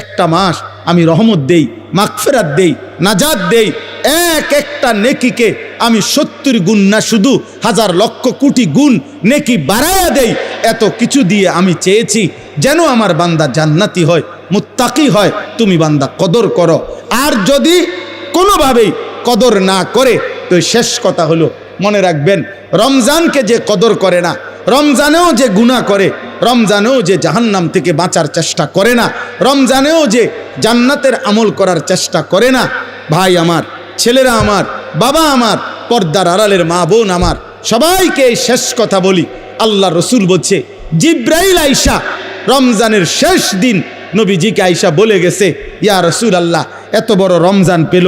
একটা মাস আমি রহমত দেই, মাগফিরাত দেই, নাজাত দেই। এক একটা নেকিকে আমি 70 গুণ না, শুধু হাজার লক্ষ কোটি গুণ নেকি বাড়ায়া দেই। এত কিছু দিয়ে আমি চেয়েছি যেন আমার বান্দা জান্নাতি হয়, মুত্তাকি হয়। তুমি বান্দা কদর করো। আর যদি কোনোভাবেই কদর না করে, তো শেষ কথা হলো, মনে রাখবেন, রমজানকে যে কদর করে না, রমজানেও যে গুনাহ করে, রমজানেও যে জাহান্নাম থেকে বাঁচার চেষ্টা করে না, রমজানেও যে জান্নাতের আমল করার চেষ্টা করে না, ভাই আমার, ছেলেরা আমার, বাবা আমার, পর্দার আড়ালের মা বোন আমার, সবাইকে এই শেষ কথা বলি। আল্লাহ রসুল বলছে, জিব্রাইল আইসা রমজানের শেষ দিন নবীজিকে আইসা বলে গেছে, ইয়া রসুল আল্লাহ, এত বড় রমজান পেল,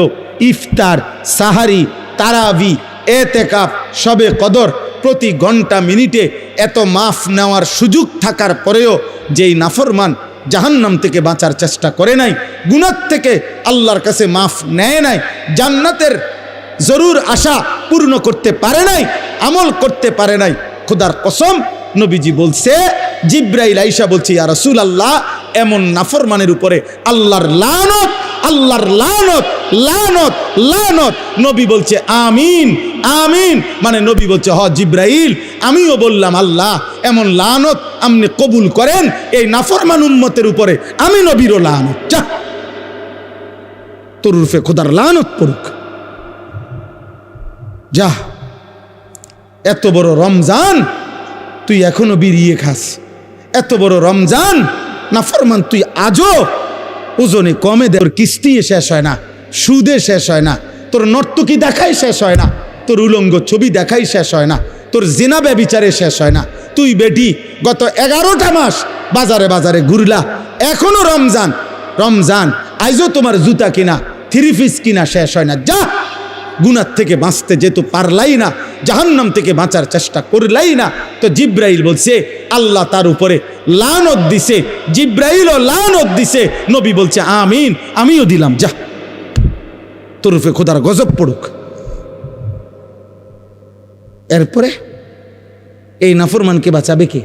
ইফতার, সাহারি, তারাবি, এতেকাফ, শবে কদর, প্রতি ঘন্টা মিনিটে এত মাফ নেওয়ার সুযোগ থাকার পরেও যেই নাফরমান জাহান্নাম থেকে বাঁচার চেষ্টা করে নাই, গুনাহ থেকে আল্লাহর কাছে মাফ নেয় নাই, জান্নাতের জরুর আশা পূর্ণ করতে পারে নাই, আমল করতে পারে নাই, খোদার কসম নবীজি বলছে, জিব্রাইল আইসা বলছে, ইয়া রাসূলুল্লাহ, এমন নাফরমানের উপরে আল্লাহর লানত, আল্লাহর লানত, লানত, লানত। নবী বলছে আমিন, আমিন। মানে নবী বলছে, হ জিব্রাইল, আমিও বললাম আল্লাহ, এমন লানত আপনি কবুল করেন এই নাফরমান উম্মতের উপরে, আমি নবীরও লানত। যা, তোর রূপে খোদার লানত পড়ুক। যা, এত বড় রমজান তুই এখনো বিড়িয়ে খাস, এত বড় রমজান নাফরমান তুই আজও ওজনে কমে দে। তোর কিস্তি শেষ হয় না, সুদে শেষ হয় না, তোর নর্তকী দেখাই শেষ হয় না, তোর উলঙ্গ ছবি দেখাই শেষ হয় না, তোর জিনা ব্যভিচারে শেষ হয় না। তুই বেটি গত 11টা মাস বাজারে বাজারে ঘুরলা, এখনো রমজান, রমজান আইজও তোমার জুতা কিনা, 3 পিস কিনা শেষ হয় না। যা, গুনাহ থেকে বাঁচতে যেহেতু পারলাই না, জাহান্নাম থেকে বাঁচার চেষ্টা করলাই না, তো জিব্রাইল বলছে আল্লাহ তার উপরে লানত দিছে, জিব্রাইলও লানত দিছে। নবী বলছে আমিন, আমিও দিলাম। যা, তোর উপরে খোদার গজব পড়ুক। এরপরে এই নাফরমানকে বাঁচাবে কে?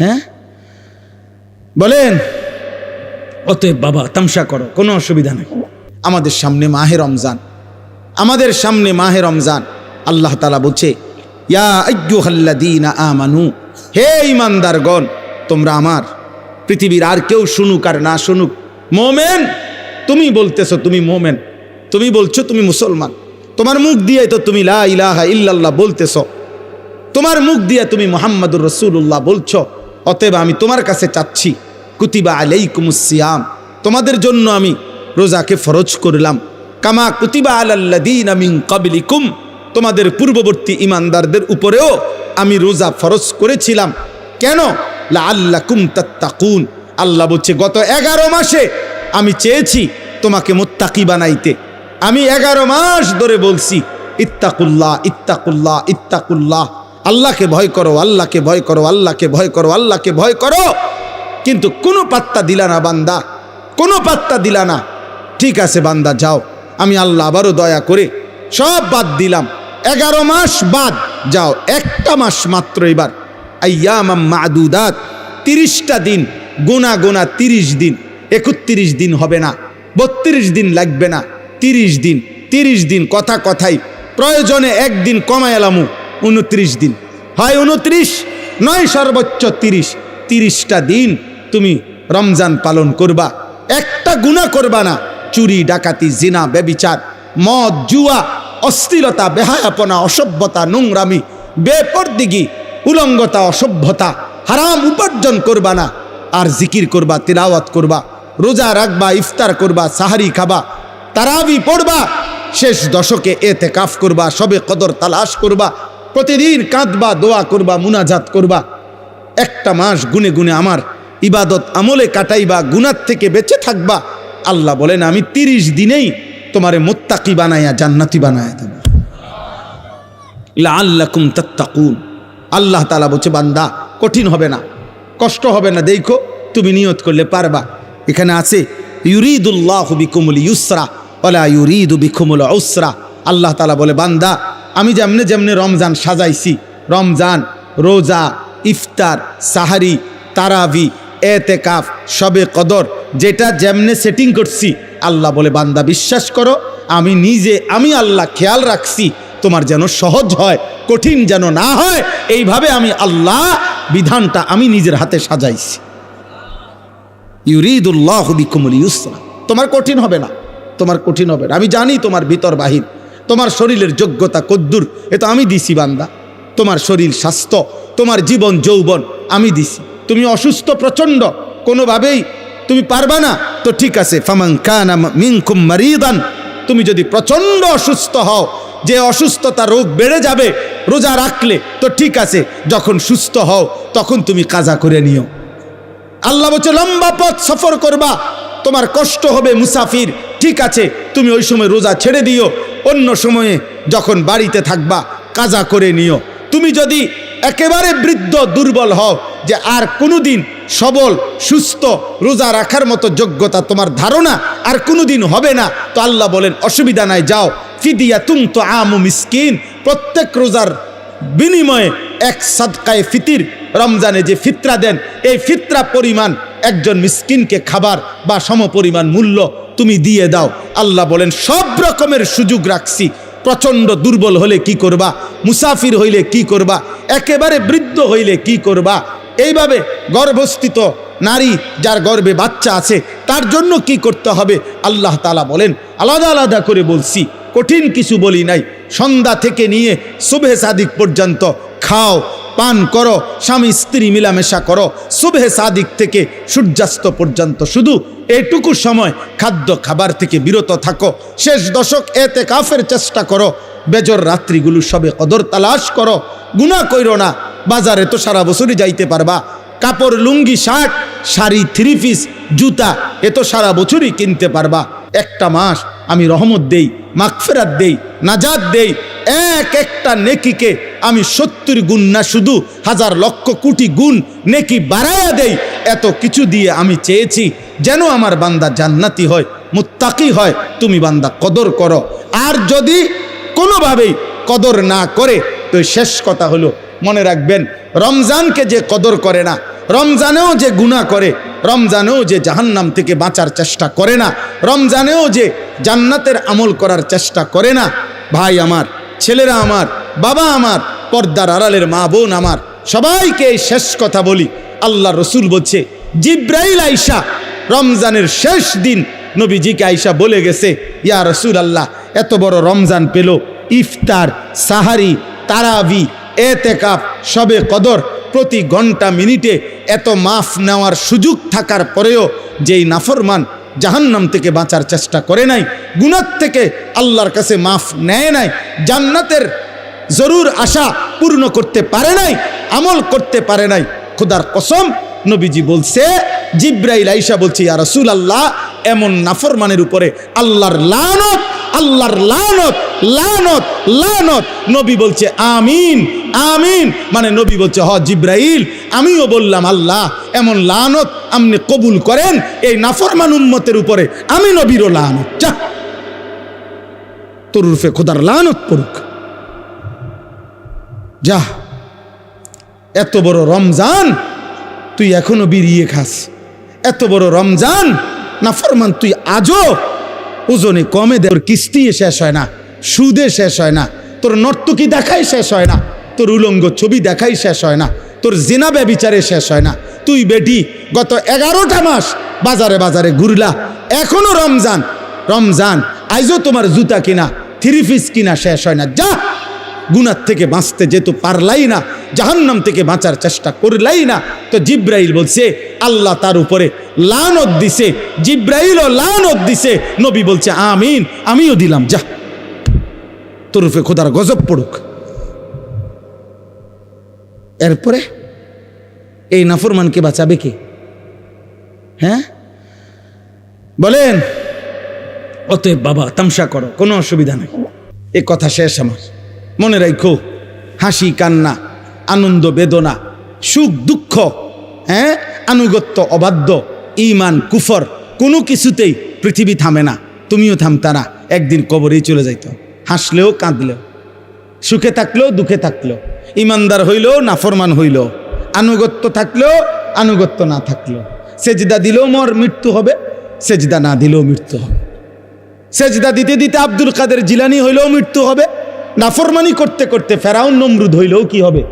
হ্যাঁ বলেন? অতএব বাবা, তামসা করো, কোনো অসুবিধা নেই। আমাদের সামনে মাহে রমজান, আমাদের সামনে মাহে রমজান। আল্লাহ তাআলা বলছে, ইয়া আইয়ুহাল্লাযীনা আমানু, হে ঈমানদারগণ, তোমরা আমার, পৃথিবীর আর কেউ শুনুক আর না শুনুক, মোমেন, তুমি বলতেছো তুমি মোমেন, তুমি বলছো তুমি মুসলমান, তোমার মুখ দিয়ে তো তুমি লা ইলাহা ইল্লাল্লাহ বলতেছো, তোমার মুখ দিয়ে তুমি মুহাম্মাদুর রাসূলুল্লাহ বলছো। অতএব আমি তোমার কাছে চাচ্ছি, কুতিবা আলাইকুমুস সিয়াম, তোমাদের জন্য আমি রোজাকে ফরজ করলাম, কামা কুতিবা আলাল্লাযীনা মিন ক্বাবলিকুম, তোমাদের পূর্ববর্তী ঈমানদারদের উপরেও আমি রোজা ফরজ করেছিলাম। কেন? লাআল্লাকুম তাত্তাকুন। আল্লাহ বলছে, গত 11 মাসে আমি চেয়েছি তোমাকে মুত্তাকি বানাইতে। আমি 11 মাস ধরে বলছি, ইত্তাকুল্লাহ, ইত্তাকুল্লাহ, ইত্তাকুল্লাহ, আল্লাহকে ভয় করো, আল্লাহকে ভয় করো, আল্লাহকে ভয় করো, আল্লাহকে ভয় করো। কিন্তু কোনো পাত্তা দিলা না বান্দা, কোনো পাত্তা দিলা না। ঠিক আছে বান্দা, যাও, আমি আল্লাহ আবারও দয়া করে সব বাদ দিলাম, 11 মাস বাদ, যাও, একটা মাস মাত্র এবার, আইয়ামাম মাদুদাত, 30টা দিন গোনা গোনা, 30 দিন, 31 দিন হবে না, 32 দিন লাগবে না, 30 দিন, 30 দিন, কথা কথাই, প্রয়োজনে একদিন কমায় এলামু, 29 দিন, হয় 29 নয় সর্বোচ্চ 30, 30টা দিন তুমি রমজান পালন করবা, একটা গুনাহ করবা না। চুরি, ডাকাতি, জিনা, ব্যভিচার, মদ, জুয়া, অশ্লীলতা, বেহায়াপনা, অসভ্যতা, নোংরামি, বেপরদিগি, উলঙ্গতা, অসভ্যতা, হারাম উপার্জন করবা না। আর জিকির করবা, তিলাওয়াত করবা, রোজা রাখবা, ইফতার করবা, সাহারি খাবা, তারাবি পড়বা, শেষ দশকে এতেকাফ করবা, শবে কদর তালাশ করবা, প্রতিদিন কাঁদবা, দোয়া করবা, মুনাজাত করবা, একটা মাস গুনে গুনে আমার ইবাদত আমলে কাটাইবা, গুনাহ থেকে বেঁচে থাকবা। আল্লাহ বলেন, আমি 30 দিনেই তোমারে মুত্তাকি বানাইয়া জান্নাতি বানাইয়া দেব। লাআল্লাকুম তাত্তাকুন। আল্লাহ তাআলা বলছে, বান্দা কঠিন হবে না, কষ্ট হবে না, দেখো তুমি নিয়ত করলে পারবা। এখানে আছে, ইউরিদুল্লাহু বিকুমুল ইউসরা ওয়ালা ইউরিদু বিকুমুল উসরা। আল্লাহ তাআলা বলে, বান্দা আমি যেমনে যেমনে রমজান সাজাইছি, রমজান, রোজা, ইফতার, সাহারি, তারাবি, এতেকাফ, শবে কদর, যেটা যেমনে সেটিং করছি, আল্লাহ বলে বান্দা বিশ্বাস করো আমি আল্লাহ খেয়াল রাখছি তোমার যেন সহজ হয়, কঠিন যেন না হয়। এইভাবে আমি আল্লাহ বিধানটা আমি নিজের হাতে সাজাইছি। ইউরিদুল্লাহু বিকুমুল ইউসরা, তোমার কঠিন হবে না, তোমার কঠিন হবে না। আমি জানি তোমার ভিতর বাহির, তোমার শরীরের যোগ্যতা কদ্দুর, এ তো আমি দিছি বান্দা। তোমার শরীর স্বাস্থ্য, তোমার জীবন যৌবন আমি দিছি। তুমি অসুস্থ প্রচণ্ড, কোনোভাবেই তুমি পারবা না, তো ঠিক আছে, ফামান কানা মিনকুম মারিদান, তুমি যদি প্রচণ্ড অসুস্থ হও, যে অসুস্থতা রোগ বেড়ে যাবে রোজা রাখলে, তো ঠিক আছে, যখন সুস্থ হও তখন তুমি কাজা করে নিও। আল্লাহ বলছে লম্বা পথ সফর করবা, তোমার কষ্ট হবে মুসাফির, ঠিক আছে, তুমি ওই সময় রোজা ছেড়ে দিও, অন্য সময়ে যখন বাড়িতে থাকবা কাজা করে নিও। তুমি যদি একেবারে বৃদ্ধ দুর্বল হও, যে আর কোনোদিন সবল সুস্থ রোজা রাখার মতো যোগ্যতা তোমার ধারণা আর কোনোদিন হবে না, তো আল্লাহ বলেন অসুবিধা নাই, যাও ফিদিয়াতুন তুআমু মিসকিন, প্রত্যেক রোজার বিনিময়ে এক সাদকায়ে ফিতির, রমজানে যে ফিতরা দেন এই ফিতরা পরিমাণ একজন মিসকিনকে খাবার বা সমপরিমাণ মূল্য তুমি দিয়ে দাও। আল্লাহ বলেন সব রকমের সুযোগ রাখছি, প্রচণ্ড দুর্বল হলে কি করবা, মুসাফির হইলে কি করবা, একেবারে বৃদ্ধ হইলে কি করবা, এইভাবে গর্ভস্থিত নারী যার গর্ভে বাচ্চা আছে তার জন্য কি করতে হবে আল্লাহ তাআলা বলেন, আলাদা আলাদা করে বলছি, কঠিন কিছু বলি নাই। সন্ধ্যা থেকে নিয়ে সুবহে সাদিক পর্যন্ত খাও, পান করো, স্বামী স্ত্রী মিলামেশা করো, সুবহে সাদিক থেকে সূর্যাস্ত পর্যন্ত শুধু এইটুকু সময় খাদ্য খাবার থেকে বিরত থাকো। শেষ দশক এতেকাফের চেষ্টা করো, বেজর রাত্রিগুলো সবে কদর তালাশ করো, গুনাহ কইরো না। বাজারে তো সারা বছরই যাইতে পারবা, কাপড় লুঙ্গি শার্ট শাড়ি থ্রি পিস জুতা এ তো সারা বছরই কিনতে পারবা। একটা মাস আমি রহমত দেই, মাগফিরাত দেই, নাজাত দেই, একটা নেকিকে আমি 70 গুণ না শুধু হাজার লক্ষ কোটি গুণ নেকি বাড়ায়া দেই। এত কিছু দিয়ে আমি চেয়েছি যেন আমার বান্দা জান্নাতি হয়, মুত্তাকি হয়। তুমি বান্দা কদর করো, আর যদি কোনোভাবেই কদর না করে তো শেষ কথা হলো মনে রাখবেন, রমজানকে যে কদর করে না, রমজানেও যে গুনাহ করে, রমজানেও যে জাহান্নাম থেকে বাঁচার চেষ্টা করে না, রমজানেও যে জান্নাতের আমল করার চেষ্টা করে না, ভাই আমার, ছেলেরা আমার, বাবা আমার, পর্দার আড়ালের মা বোন আমার, সবাইকে এই শেষ কথা বলি। আল্লাহ রসুল বলছে, জিব্রাইল আইসা রমজানের শেষ দিন নবীজিকে আইসা বলে গেছে, ইয়া রসুল আল্লাহ, এত বড় রমজান পেল, ইফতার, সাহারি, তারাবি, এতেকাফ, শবে কদর, প্রতি ঘন্টা মিনিটে এত মাফ নেওয়ার সুযোগ থাকার পরেও যেই নাফরমান জাহান্নাম থেকে বাঁচার চেষ্টা করে নাই, গুনাহ থেকে আল্লাহর কাছে মাফ নেয় নাই, জান্নাতের জরুর আশা পূর্ণ করতে পারে নাই, আমল করতে পারে নাই, খোদার কসম নবীজি বলছে, জিব্রাইল আইসা বলছে, ইয়া রাসূলুল্লাহ, এমন নাফরমানের উপরে আল্লাহর লানত, আল্লাহর লানত, লানত, লানত। নবী বলছে আমিন, আমিন, মানে নবী বলছে হ জিব্রাইল, আমিও বললাম আল্লাহ এমন লানত আপনি কবুল করেন এই নাফরমান উম্মতের উপরে, আমি নবীরও লানত, যা তোর রূপে খোদার লানত পড়ুক, যা। এত বড় রমজান তুই এখনো বিড়িয়ে খাস, এত বড় রমজান নাফরমান তুই আজও ওজনে কমে দে, তোর কিস্তি শেষ হয় না, সুদে শেষ হয় না, তোর নর্তকী দেখাই শেষ হয় না, তোর উলঙ্গ ছবি দেখাই শেষ হয় না, তোর জিনা ব্যভিচারে শেষ হয় না। তুই বেটি গত 11টা মাস বাজারে বাজারে ঘুরলা, এখনো রমজান, রমজান আইজও তোমার জুতা কিনা থ্রি পিস কিনা শেষ হয় না, যা। গুনাহ থেকে বাঁচতে যেহেতু পারলাই না, জাহান্নাম থেকে বাঁচার চেষ্টা করলাই না, তো জিব্রাইল বলছে আল্লাহ তার উপরে লানত দিছে, জিব্রাইলও লানত দিছে, নবী বলছে আমিন, আমিও দিলাম, যা তোর উপরে খোদার গজব পড়ুক। এরপরে এই নাফরমানকে বাঁচাবে কে? হ্যাঁ বলেন? অতএব বাবা তামসা করো, কোনো অসুবিধা নেই। এ কথা শেষ আমার। মনে রাখো, হাসি কান্না, আনন্দ বেদনা, সুখ দুঃখ, হ্যাঁ, আনুগত্য অবাধ্য, ঈমান কুফর, কোনো কিছুতেই পৃথিবী থামে না, তুমিও থামতা না, একদিন কবরেই চলে যাইত। হাসলেও কাঁদলেও, সুখে থাকলেও দুঃখে থাকলেও, ইমানদার হইলেও নাফরমান হইলেও, আনুগত্য থাকলেও আনুগত্য না থাকলেও। সেজদা দিলেও মৃত্যু হবে, সেজদা না দিলেও মৃত্যু হবে। সেজদা দিতে দিতে আব্দুল কাদের জিলানী হইলেও মৃত্যু হবে, নাফরমানি করতে করতে ফেরাউন নমরুদ হইলেও কি হবে?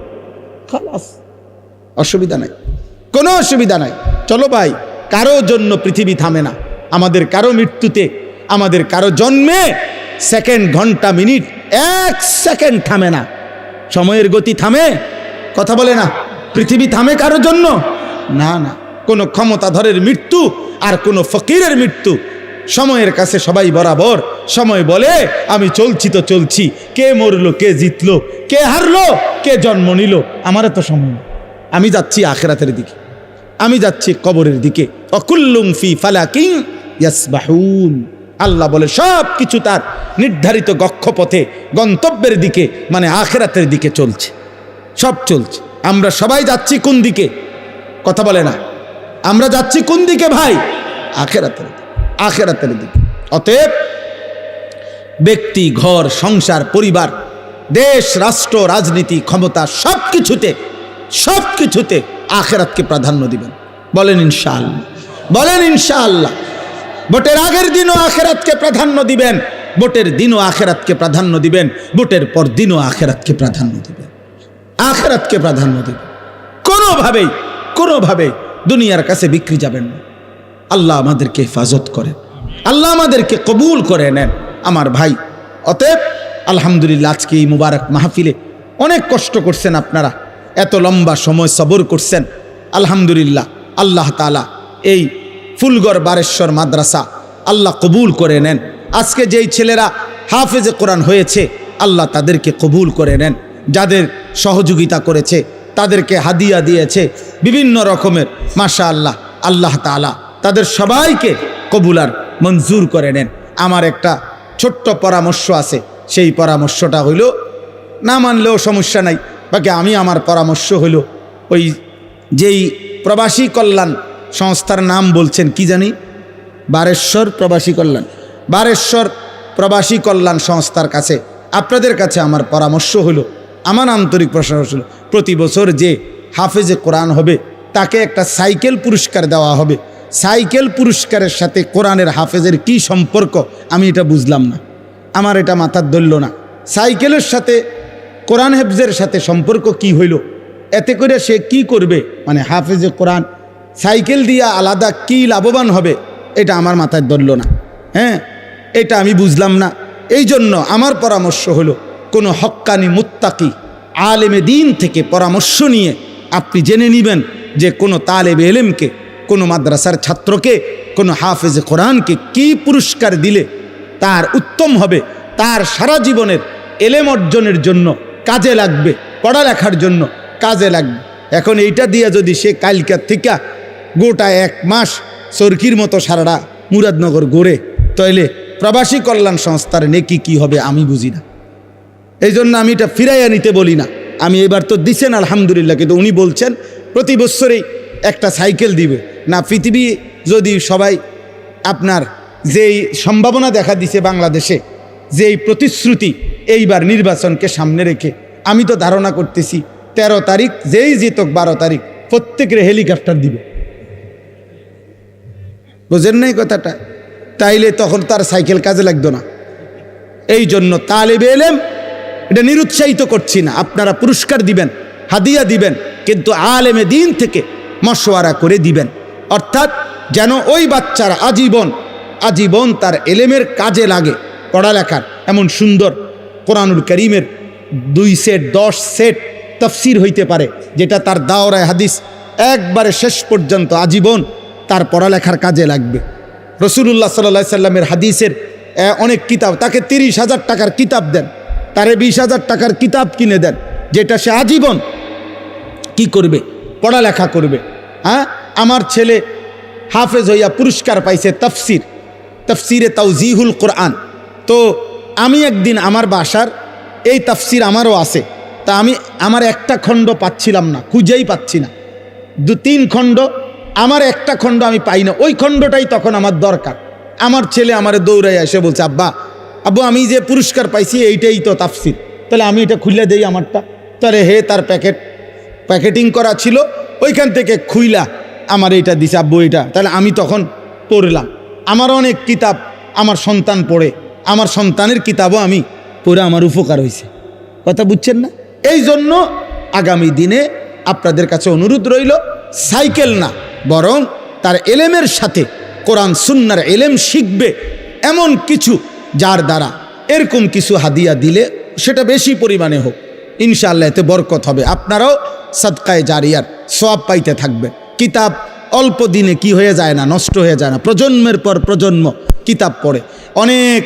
খালাস, অসুবিধা নাই, কোনো অসুবিধা নাই। চলো ভাই, কারো জন্য পৃথিবী থামে না। আমাদের কারো মৃত্যুতে, আমাদের কারো জন্মে সেকেন্ড, ঘন্টা, মিনিট, 1 সেকেন্ড থামে না। সময়ের গতি থামে? কথা বলে না। পৃথিবী থামে কারো জন্য? না না। কোনো ক্ষমতাধরের মৃত্যু আর কোনো ফকিরের মৃত্যু সময়ের কাছে সবাই বরাবর। সময় বলে আমি চলছি তো চলছি, কে মরলো, কে জিতলো, কে হারলো, কে জন্ম নিল, আমার তো সময় না। আমি যাচ্ছি আখিরাতের দিকে, আমি যাচ্ছি কবরের দিকে। অকুল্লুম ফি ফালাকিন ইয়াসবাহুন। আল্লাহ বলে সব কিছু তার নির্ধারিত গক্ষপথে, গন্তব্যের দিকে, মানে আখিরাতের দিকে চলছে, সব চলছে। আমরা সবাই যাচ্ছি কোন দিকে? কথা বলে না। আমরা যাচ্ছি কোন দিকে ভাই? আখিরাতের দিকে, আখিরাতের দিকে। অতএব ব্যক্তি, ঘর, সংসার, পরিবার, দেশ, রাষ্ট্র, রাজনীতি, ক্ষমতা, সব কিছুতে আখিরাতকে প্রাধান্য দিবেন। বলেন ইনশাআল্লাহ, বলেন ইনশাআল্লাহ। ভোটের আগের দিনও আখিরাতকে প্রাধান্য দিবেন, ভোটের দিনও আখিরাতকে প্রাধান্য দিবেন, ভোটের পর দিনও আখিরাতকে প্রাধান্য দিবেন, আখিরাতকে প্রাধান্য দিবেন। কোনোভাবেই দুনিয়ার কাছে বিক্রি যাবেন না। আল্লাহ আমাদেরকে হেফাজত করেন, আল্লাহ আমাদেরকে কবুল করে নেন আমার ভাই। অতএব আলহামদুলিল্লাহ, আজকে এই মুবারক মাহফিলে অনেক কষ্ট করছেন আপনারা, এত লম্বা সময় সবর করছেন। আলহামদুলিল্লাহ, আল্লাহ তাআলা এই ফুলগড় বারেশ্বর মাদ্রাসা আল্লাহ কবুল করে নেন। আজকে যেই ছেলেরা হাফেজে কোরআন হয়েছে, আল্লাহ তাদেরকে কবুল করে নেন। যাদের সহযোগিতা করেছে, তাদেরকে হাদিয়া দিয়েছে বিভিন্ন রকমের, মাশাআল্লাহ, আল্লাহ তাআলা তাদের সবাইকে কবুল আর মঞ্জুর করে নেন। আমার একটা ছোট্ট পরামর্শ আছে, সেই পরামর্শটা হইল, না মানলেও সমস্যা নাই, বাকি আমি আমার পরামর্শ হইল, ওই যেই প্রবাসী কল্যাণ সংস্থার নাম বলছেন কি জানি, বারেশ্বর প্রবাসী কল্যাণ, বারেশ্বর প্রবাসী কল্যাণ সংস্থার কাছে, আপনাদের কাছে আমার পরামর্শ হলো, আমার আন্তরিক প্রশংসা হলো, প্রতি বছর যে হাফেজে কোরআন হবে তাকে একটা সাইকেল পুরস্কার দেওয়া হবে। সাইকেল পুরস্কারের সাথে কোরআনের হাফেজের কি সম্পর্ক আমি এটা বুঝলাম না, আমার এটা মাথার ধরল না। সাইকেলের সাথে কোরআন হেফজের সাথে সম্পর্ক কি হইল? এতে করে সে কি করবে? মানে হাফেজে কোরআন সাইকেল দিয়া আলাদা কি লাভবান হবে, এটা আমার মাথায় ধরল না। হ্যাঁ, এটা আমি বুঝলাম না। এই জন্য আমার পরামর্শ হলো, কোনো হক্কানি মুত্তাকি আলেমে দিন থেকে পরামর্শ নিয়ে আপনি জেনে নেবেন যে কোনো তালেবে এলেমকে, কোনো মাদ্রাসার ছাত্রকে, কোনো হাফেজে কোরআনকে কি পুরস্কার দিলে তার উত্তম হবে, তার সারা জীবনের এলেম অর্জনের জন্য কাজে লাগবে, পড়ালেখার জন্য কাজে লাগবে। এখন এইটা দিয়ে যদি সে কালকার থেকে গোটা 1 মাস চরকির মতো সারাটা মুরাদনগর ঘুরে, তাইলে প্রবাসী কল্যাণ সংস্থার নেকি কি হবে আমি বুঝি না। এই জন্য আমি এটা ফিরাইয়া নিতে বলি না। আমি এবার তো দিছেন আলহামদুলিল্লাহ, কিন্তু উনি বলছেন প্রতি বছরেই একটা সাইকেল দিবে না। পৃথিবী যদি সবাই আপনার যেই সম্ভাবনা দেখা দিছে বাংলাদেশে, যেই প্রতিশ্রুতি এইবার নির্বাচনকে সামনে রেখে, আমি তো ধারণা করতেছি 13 তারিখ যেই জিতক 12 তারিখ প্রত্যেকের হেলিকপ্টার দিবে। বুঝেন নাই কথাটা? তাইলে তখন তার সাইকেল কাজে লাগতো না। এই জন্য তালেবে এলেম, এটা নিরুৎসাহিত করছি না, আপনারা পুরস্কার দিবেন, হাদিয়া দিবেন, কিন্তু আলেমে দিন থেকে মশওয়ারা করে দিবেন। অর্থাৎ যেন ওই বাচ্চার আজীবন তার এলেমের কাজে লাগে, পড়ালেখার। এমন সুন্দর কোরআনুল কারীমের 2 সেট 10 সেট তাফসীর হইতে পারে, যেটা তার দাওরায়ে হাদিস একবারে শেষ পর্যন্ত আজীবন তার পড়ালেখার কাজে লাগবে। রাসূলুল্লাহ সাল্লাল্লাহু আলাইহি সাল্লামের হাদিসের অনেক কিতাব, তাকে 30,000 টাকার কিতাব দেন, তারে 20,000 টাকার কিতাব কিনে দেন, যেটা সে আজীবন কি করবে? পড়ালেখা করবে। হ্যাঁ, আমার ছেলে হাফেজ হইয়া পুরস্কার পাইছে তাফসিরে তাওজিহুল কোরআন। তো আমি একদিন আমার বাসার এই তাফসির আমারও আছে, তা আমি আমার একটা খণ্ড পাচ্ছিলাম না, খুঁজেই পাচ্ছি না। 2-3 খণ্ড, আমার একটা খণ্ড আমি পাই না, ওই খণ্ডটাই তখন আমার দরকার। আমার ছেলে আমারে দৌড়াই এসে বলছে, আব্বু আমি যে পুরস্কার পাইছি এইটাই তো তাফসির, তাহলে আমি এটা খুলে দেই আমারটা। তাহলে হে তার প্যাকেট প্যাকেটিং করা ছিল, ওইখান থেকে খুইলা আমার এইটা দিছে আব্বু এটা, তাহলে আমি তখন পড়লাম। আমার অনেক কিতাব আমার সন্তান পড়ে, আমার সন্তানের কিতাবও আমি পড়ে আমার উপকার হয়েছে। কথা বুঝছেন না? এই জন্য আগামী দিনে আপনাদের কাছে অনুরোধ রইল, সাইকেল না বরং তার এলেমের সাথে কোরআন সুন্নাহর এলেম শিখবে এমন কিছু, যার দ্বারা এরকম কিছু হাদিয়া দিলে সেটা বেশি পরিমাণে হোক, ইনশাআল্লাহ এতে বরকত হবে। আপনারাও সাদকায়ে জারিয়ার সওয়াব পাইতে থাকবে। কিতাব অল্প দিনে কি হয়ে যায় না, নষ্ট হয়ে যায় না, প্রজন্মের পর প্রজন্ম কিতাব পড়ে। অনেক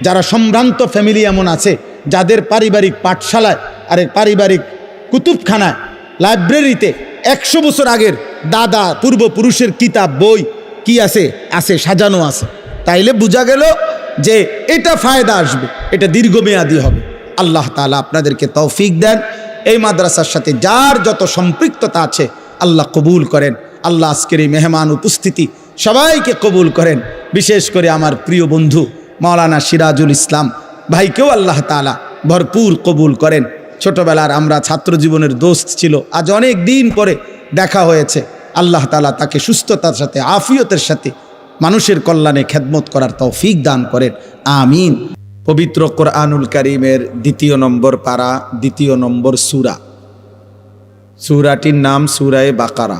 যারা সম্ভ্রান্ত ফ্যামিলি এমন আছে যাদের পারিবারিক পাঠশালায় আরে পারিবারিক কুতুবখানায় লাইব্রেরিতে 100 বছর আগের দাদা পূর্বপুরুষের কিতাব বই কি আছে আছে সাজানো আছে। তাইলে বোঝা গেল যে এটা ফায়দা আসবে, এটা দীর্ঘমেয়াদী হবে। আল্লাহ তাআলা আপনাদেরকে তৌফিক দেন। এই মাদ্রাসার সাথে যার যত সম্পৃক্ততা আছে আল্লাহ কবুল করেন। আল্লাহ আজকের এই মেহমান উপস্থিতি সবাইকে কবুল করেন। বিশেষ করে আমার প্রিয় বন্ধু মাওলানা সিরাজুল ইসলাম ভাইকেও আল্লাহ তাআলা ভরপুর কবুল করেন। ছোটবেলার আমরা ছাত্র জীবনের দোস্ত ছিল, আজ অনেক দিন পরে দেখা হয়েছে। আল্লাহ তাআলা তাকে সুস্থতার সাথে আফিয়তের সাথে মানুষের কল্যাণে খেদমত করার তৌফিক দান করেন, আমিন। পবিত্র কোরআনুল কারীমের 2 নম্বর পারা 2 নম্বর সূরা, সূরাটির নাম সূরায়ে বাকারা।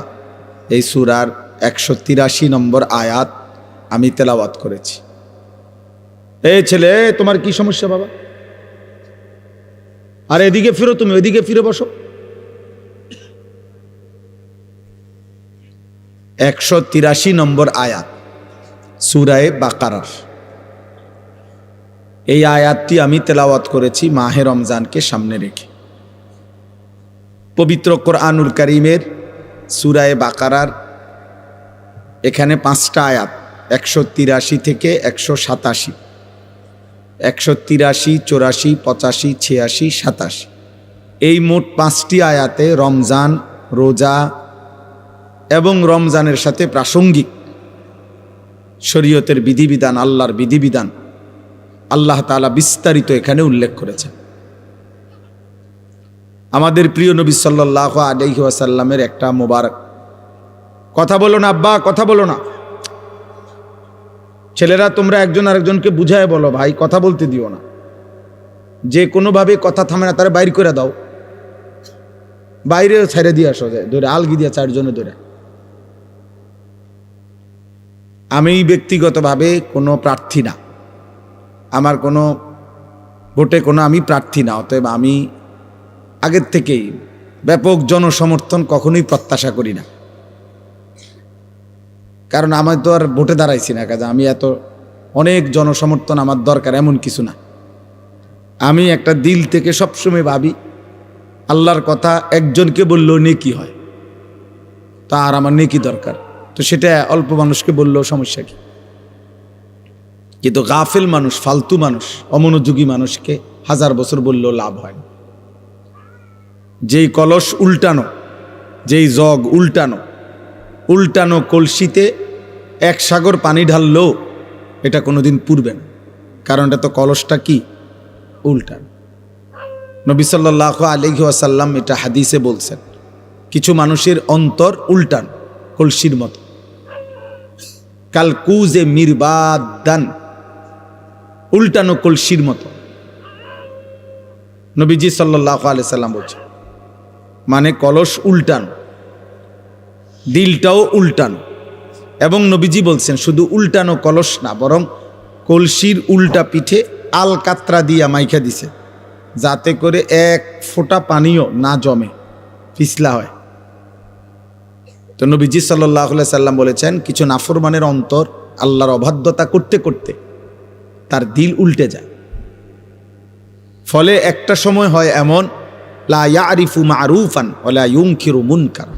এই সূরার 183 নম্বর আয়াত আমি তেলাওয়াত করেছি। এই ছেলে, তোমার কি সমস্যা বাবা? আর এদিকে ফিরো, তুমি ওইদিকে ফিরে বসো। 183 নম্বর আয়াত সূরায়ে বাকারার। এই আয়াতটি আমি তেলাওয়াত করেছি মাহে রমজানকে সামনে রেখে। পবিত্র কোরআনুল কারীমের সূরায়ে বাকারার এখানে 5টা আয়াত, 183 থেকে 187, 183, 84, 85, 86, 87, এই মোট 5টি আয়াতে রমজান, রোজা এবং রমজানের সাথে প্রাসঙ্গিক শরীয়তের বিধিবিধান, আল্লাহর বিধিবিধান আল্লাহ তাআলা বিস্তারিত এখানে উল্লেখ করেছেন। আমাদের প্রিয় নবী সাল্লাল্লাহু আলাইহি ওয়াসাল্লামের একটা মোবারক কথা বলো না আব্বা, কথা বলো না। ছেলেরা তোমরা একজন আরেকজনকে বুঝায় বলো, ভাই কথা বলতে দিও না। যে কোনোভাবে কথা থামে না তারা বাইর করে দাও, বাইরে ছেড়ে দিয়ে আসো, যায় ধরে আলগি দিয়া 4 জনে ধরে। আমি ব্যক্তিগতভাবে কোনো প্রার্থী না, আমার কোনো ভোটে কোনো আমি প্রার্থী না, অতএব আমি আগের থেকেই ব্যাপক জনসমর্থন কখনোই প্রত্যাশা করি না। কারণ আমি তো আর ভোটে দাঁড়াইছি না, কাজে আমি এত অনেক জনসমর্থন আমার দরকার এমন কিছু না। আমি একটা দিল থেকে সবসময় ভাবি আল্লাহর কথা একজনকে বললেও নেকি হয়, তা আর আমার নেকি দরকার, তো সেটা অল্প মানুষকে বললেও সমস্যা কি। কিন্তু গাফেল মানুষ, ফালতু মানুষ, অমনোযোগী মানুষকে 1000 বছর বললেও লাভ হয় না। যেই কলস উল্টানো, যেই জগ উল্টানো, উল্টানো কলসিতে 1 সাগর পানি ঢাললেও এটা কোনোদিন পুড়বে না, কারণ এটা তো কলসটা কি উল্টানো। নবী সাল্লাল্লাহু আলাইহি ওয়াসাল্লাম এটা হাদিসে বলছেন, কিছু মানুষের অন্তর উল্টানো কলসির মতো, কালকুজে মিরবাদান, উল্টানো কলসির মতো। নবীজি সাল্লাল্লাহু আলাইহি সাল্লাম বলছেন, মানে কলস উল্টানো, দিলটাও উল্টানো। এবং নবীজি বলছেন শুধু উল্টানো কলস না, বরং কলসির উল্টা পিঠে আলকাতরা দিয়া মাইখা দিছে, যাতে করে 1 ফোঁটা পানিও না জমে, পিছলা হয়। তো নবীজি সাল্লাল্লাহু আলাইহি সাল্লাম বলেছেন, কিছু নাফরমানের অন্তর আল্লাহর অবাধ্যতা করতে করতে তার দিল উল্টে যায়। ফলে একটা সময় হয় এমন, লা ইয়ারিফু মারুফান ওয়ালা ইউনকিরু মুনকার,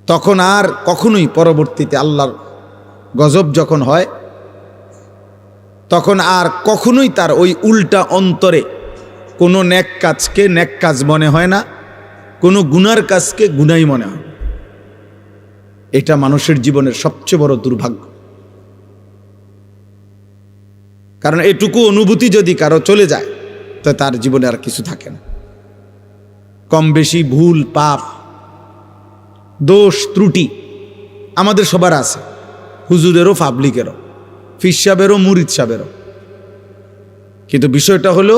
তখন আর কখনোই পরবর্তীতে আল্লাহর গজব যখন হয়, তখন আর কখনোই তার ওই উল্টা অন্তরে কোনো নেক কাজকে নেক কাজ মনে হয় না, কোনো গুনার কাজকে গুনাই মনে হয়। এটা মানুষের জীবনের সবচেয়ে বড় দুর্ভাগ্য। কারণ এটুকু অনুভূতি যদি কারো চলে যায় তো তার জীবনে আর কিছু থাকে না। কম বেশি ভুল পাপ দোষ ত্রুটি আমাদের সবার আছে, হুজুরেরও পাবলিকেরও, ফির সাহেবেরও মুরিদ সাহেবেরও। কিন্তু বিষয়টা হলো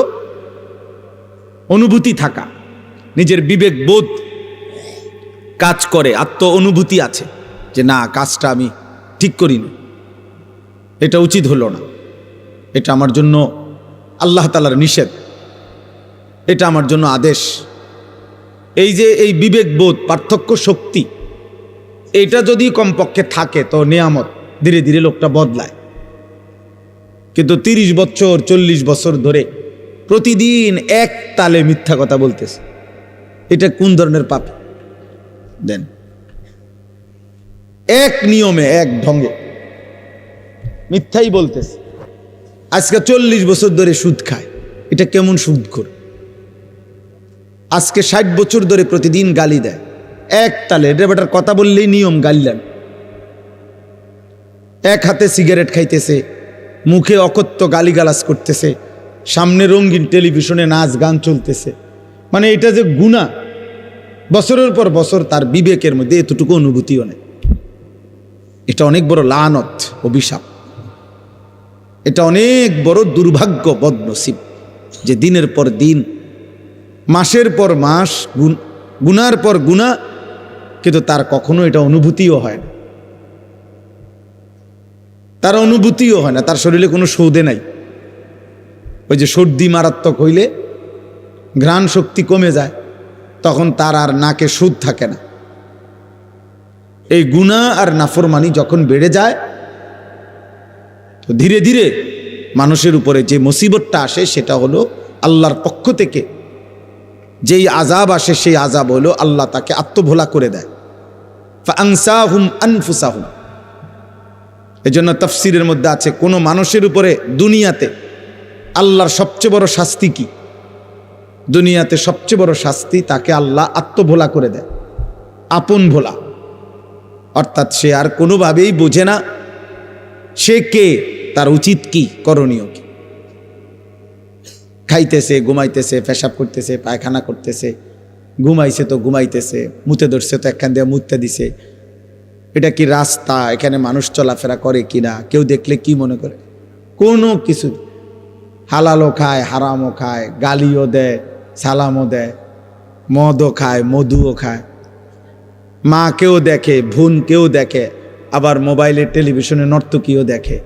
অনুভূতি থাকা, নিজের বিবেক বোধ কাজ করে, আত্ম অনুভূতি আছে যে না, কাজটা আমি ঠিক করিনি, এটা উচিত হলো না, এটা আমার জন্য আল্লাহ তাআলার নিষেধ, এটা আমার জন্য আদেশ। এই যে এই বিবেক বোধ, পার্থক্য শক্তি, এটা যদি কমপক্ষে থাকে তো নিয়ামত, ধীরে ধীরে লোকটা বদলায়। কিন্তু 30 বছর 40 বছর ধরে প্রতিদিন এক তালে মিথ্যা কথা বলতেছে, এটা কোন ধরনের পাপ? দেন এক নিয়মে এক ঢঙ্গে মিথ্যাই বলতেছে। আজকে 40 বছর ধরে সুদ খায়, এটা কেমন সুদখোর? আজকে 60 বছর ধরে প্রতিদিন গালি দেয় এক তালে, এটা বেটার কথা বললেই নিয়ম গালিলেন। এক হাতে সিগারেট খাইতেছে, মুখে অকথ্য গালিগালাজ করতেছে, সামনে রঙিন টেলিভিশনে নাচ গান চলতেছে। মানে এটা যে গুনাহ, বছরের পর বছর তার বিবেকের মধ্যে এতটুকু অনুভূতিও নেই। এটা অনেক বড় লানত, অভিশাপ। এটা অনেক বড় দুর্ভাগ্য, বদনসিব, যে দিনের পর দিন, মাসের পর মাস গুনার পর গুনাহ, কিন্তু তার কখনো এটা অনুভূতিও হয় না। তার অনুভূতিও হয় না, তার শরীরে কোনো সৌদে নাই। ওই যে সর্দি মারাত্মক হইলে ঘ্রাণ শক্তি কমে যায়, তখন তার আর নাকে সুদ থাকে না। এই গুনাহ আর নাফরমানি যখন বেড়ে যায়, তো ধীরে ধীরে মানুষের উপরে যে মুসিবতটা আসে সেটা হলো আল্লাহর পক্ষ থেকে যেই আযাব আসে, সেই আযাব হলো আল্লাহ তাকে আত্মভোলা করে দেয়। ফাআনসাহুম আনফুসাহুম। এজন্য তাফসীরের মধ্যে আছে, কোনো মানুষের উপরে দুনিয়াতে আল্লাহর সবচেয়ে বড় শাস্তি কি? দুনিয়াতে সবচেয়ে বড় শাস্তি, তাকে আল্লাহ আত্মভোলা করে দেয়, আপন ভোলা। অর্থাৎ সে আর কোনোভাবেই বোঝে না সে কে, তার উচিত কি, করণীয় কি। খাইতেছে, ঘুমাইতেছে, পেশাব করতেছে, পায়খানা করতেছে, ঘুমাইছে তো ঘুমাইতেছে, মুতে ধরছে তো একখান দিয়ে মুতে দিছে। এটা কি রাস্তা? এখানে মানুষ চলাফেরা করে কিনা, কেউ দেখলে কি মনে করে? কোনো কিছু। হালালও খায়, হারামও খায়, গালিও দেয়, সালামও দেয়, মদও খায়, মধুও খায়, মাকেও দেখে, বোনকেও দেখে, আবার মোবাইলে টেলিভিশনে নর্তকীও দেখে,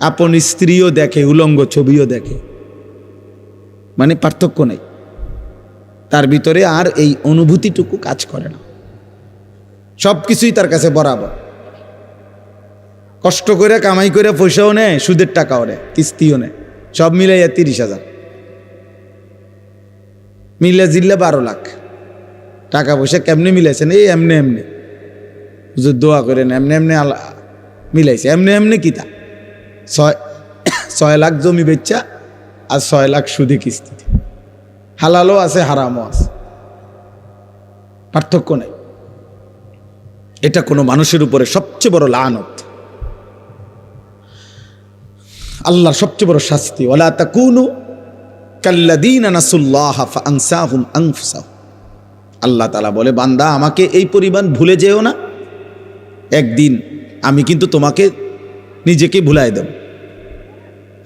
আপন স্ত্রীও দেখে, উলঙ্গ ছবিও দেখে। মানে পার্থক্য নেই তার ভিতরে, আর এই অনুভূতিটুকু কাজ করে না। সব কিছুই তার কাছে বরাবর। কষ্ট করে কামাই করে পয়সাও নেয়, সুদের টাকাও নেয়, কিস্তিও নেয়, সব মিলাইয়া 30,000, মিলে জিল্লে 12 লাখ টাকা পয়সা। কেমনে মিলাইছেন? এই এমনি এমনি, হুজুর দোয়া করেন, এমনি এমনি মিলাইছে। এমনি এমনি কি তা 6 লাখ জমি বেচা আর 6 লাখ সুদে কিস্তিতে। হালালও আছে, হারামও আছে, পার্থক্য নেই। এটা কোনো মানুষের উপরে সবচেয়ে বড় লানত, আল্লাহর সবচেয়ে বড় শাস্তি। ওয়ালা তাকুনু কাল্লাযীনা নাসুল্লাহা ফাআনসাহুম আনফুসাহুম। আল্লাহ তাআলা বলে, বান্দা আমাকে এই পরিমাণ ভুলে যেও না, একদিন আমি কিন্তু তোমাকে নিজেকে ভুলাই দেব।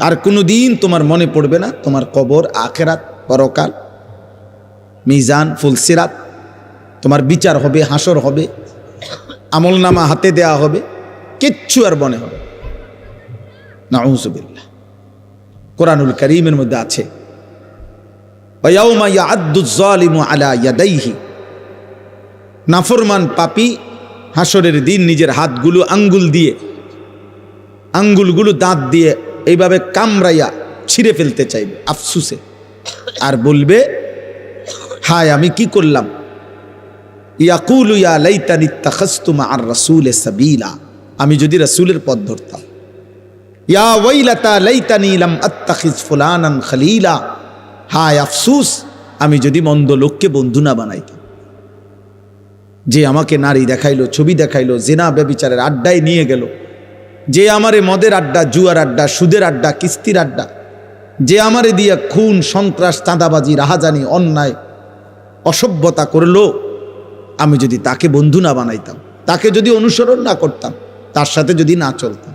আর কোনো দিন তোমার মনে পড়বে না তোমার কবর, আখিরাত, পরকাল, মিজান, ফুলসিরাত, তোমার বিচার হবে, হাসর হবে, আমলনামা হাতে দেয়া হবে, কিচ্ছু আর মনে হবে। নাউযুবিল্লাহ। কোরআনুল কারীমের মধ্যে আছে, ওয়ায়াউমা ইয়া'আদ্দুয যালিমু আলা ইয়াদাইহি। নাফরমান পাপী হাসরের দিন নিজের হাতগুলো আঙ্গুলগুলো দাঁত দিয়ে এইভাবে কামড়াইয়া ছিঁড়ে ফেলতে চাইবে আফসুসে, আর বলবে, হায় আমি কি করলাম। ইয়াকুলু ইয়া লাইতানি ইত্তাখাযতু মা'আর রাসূলি সাবিলা। আমি যদি রাসূলের পথ ধরতাম। ইয়া ওয়াইলাতা লাইতানি লাম আত্তাখিজ ফুলানান খলিলা। হায় আফসুস, আমি যদি মন্দ লোককে বন্ধু না বানাইতাম। যে আমাকে নারী দেখাইলো, ছবি দেখাইলো, জিনা ব্যভিচারের আড্ডায় নিয়ে গেল, যে আমারে মদের আড্ডা, জুয়ার আড্ডা, সুদের আড্ডা, কিস্তির আড্ডা, যে আমারে দিয়া খুন, সন্ত্রাস, চাঁদাবাজি, রাহাজানি, অন্যায়, অসভ্যতা করলো, আমি যদি তাকে বন্ধু না বানাইতাম, তাকে যদি অনুসরণ না করতাম, তার সাথে যদি না চলতাম,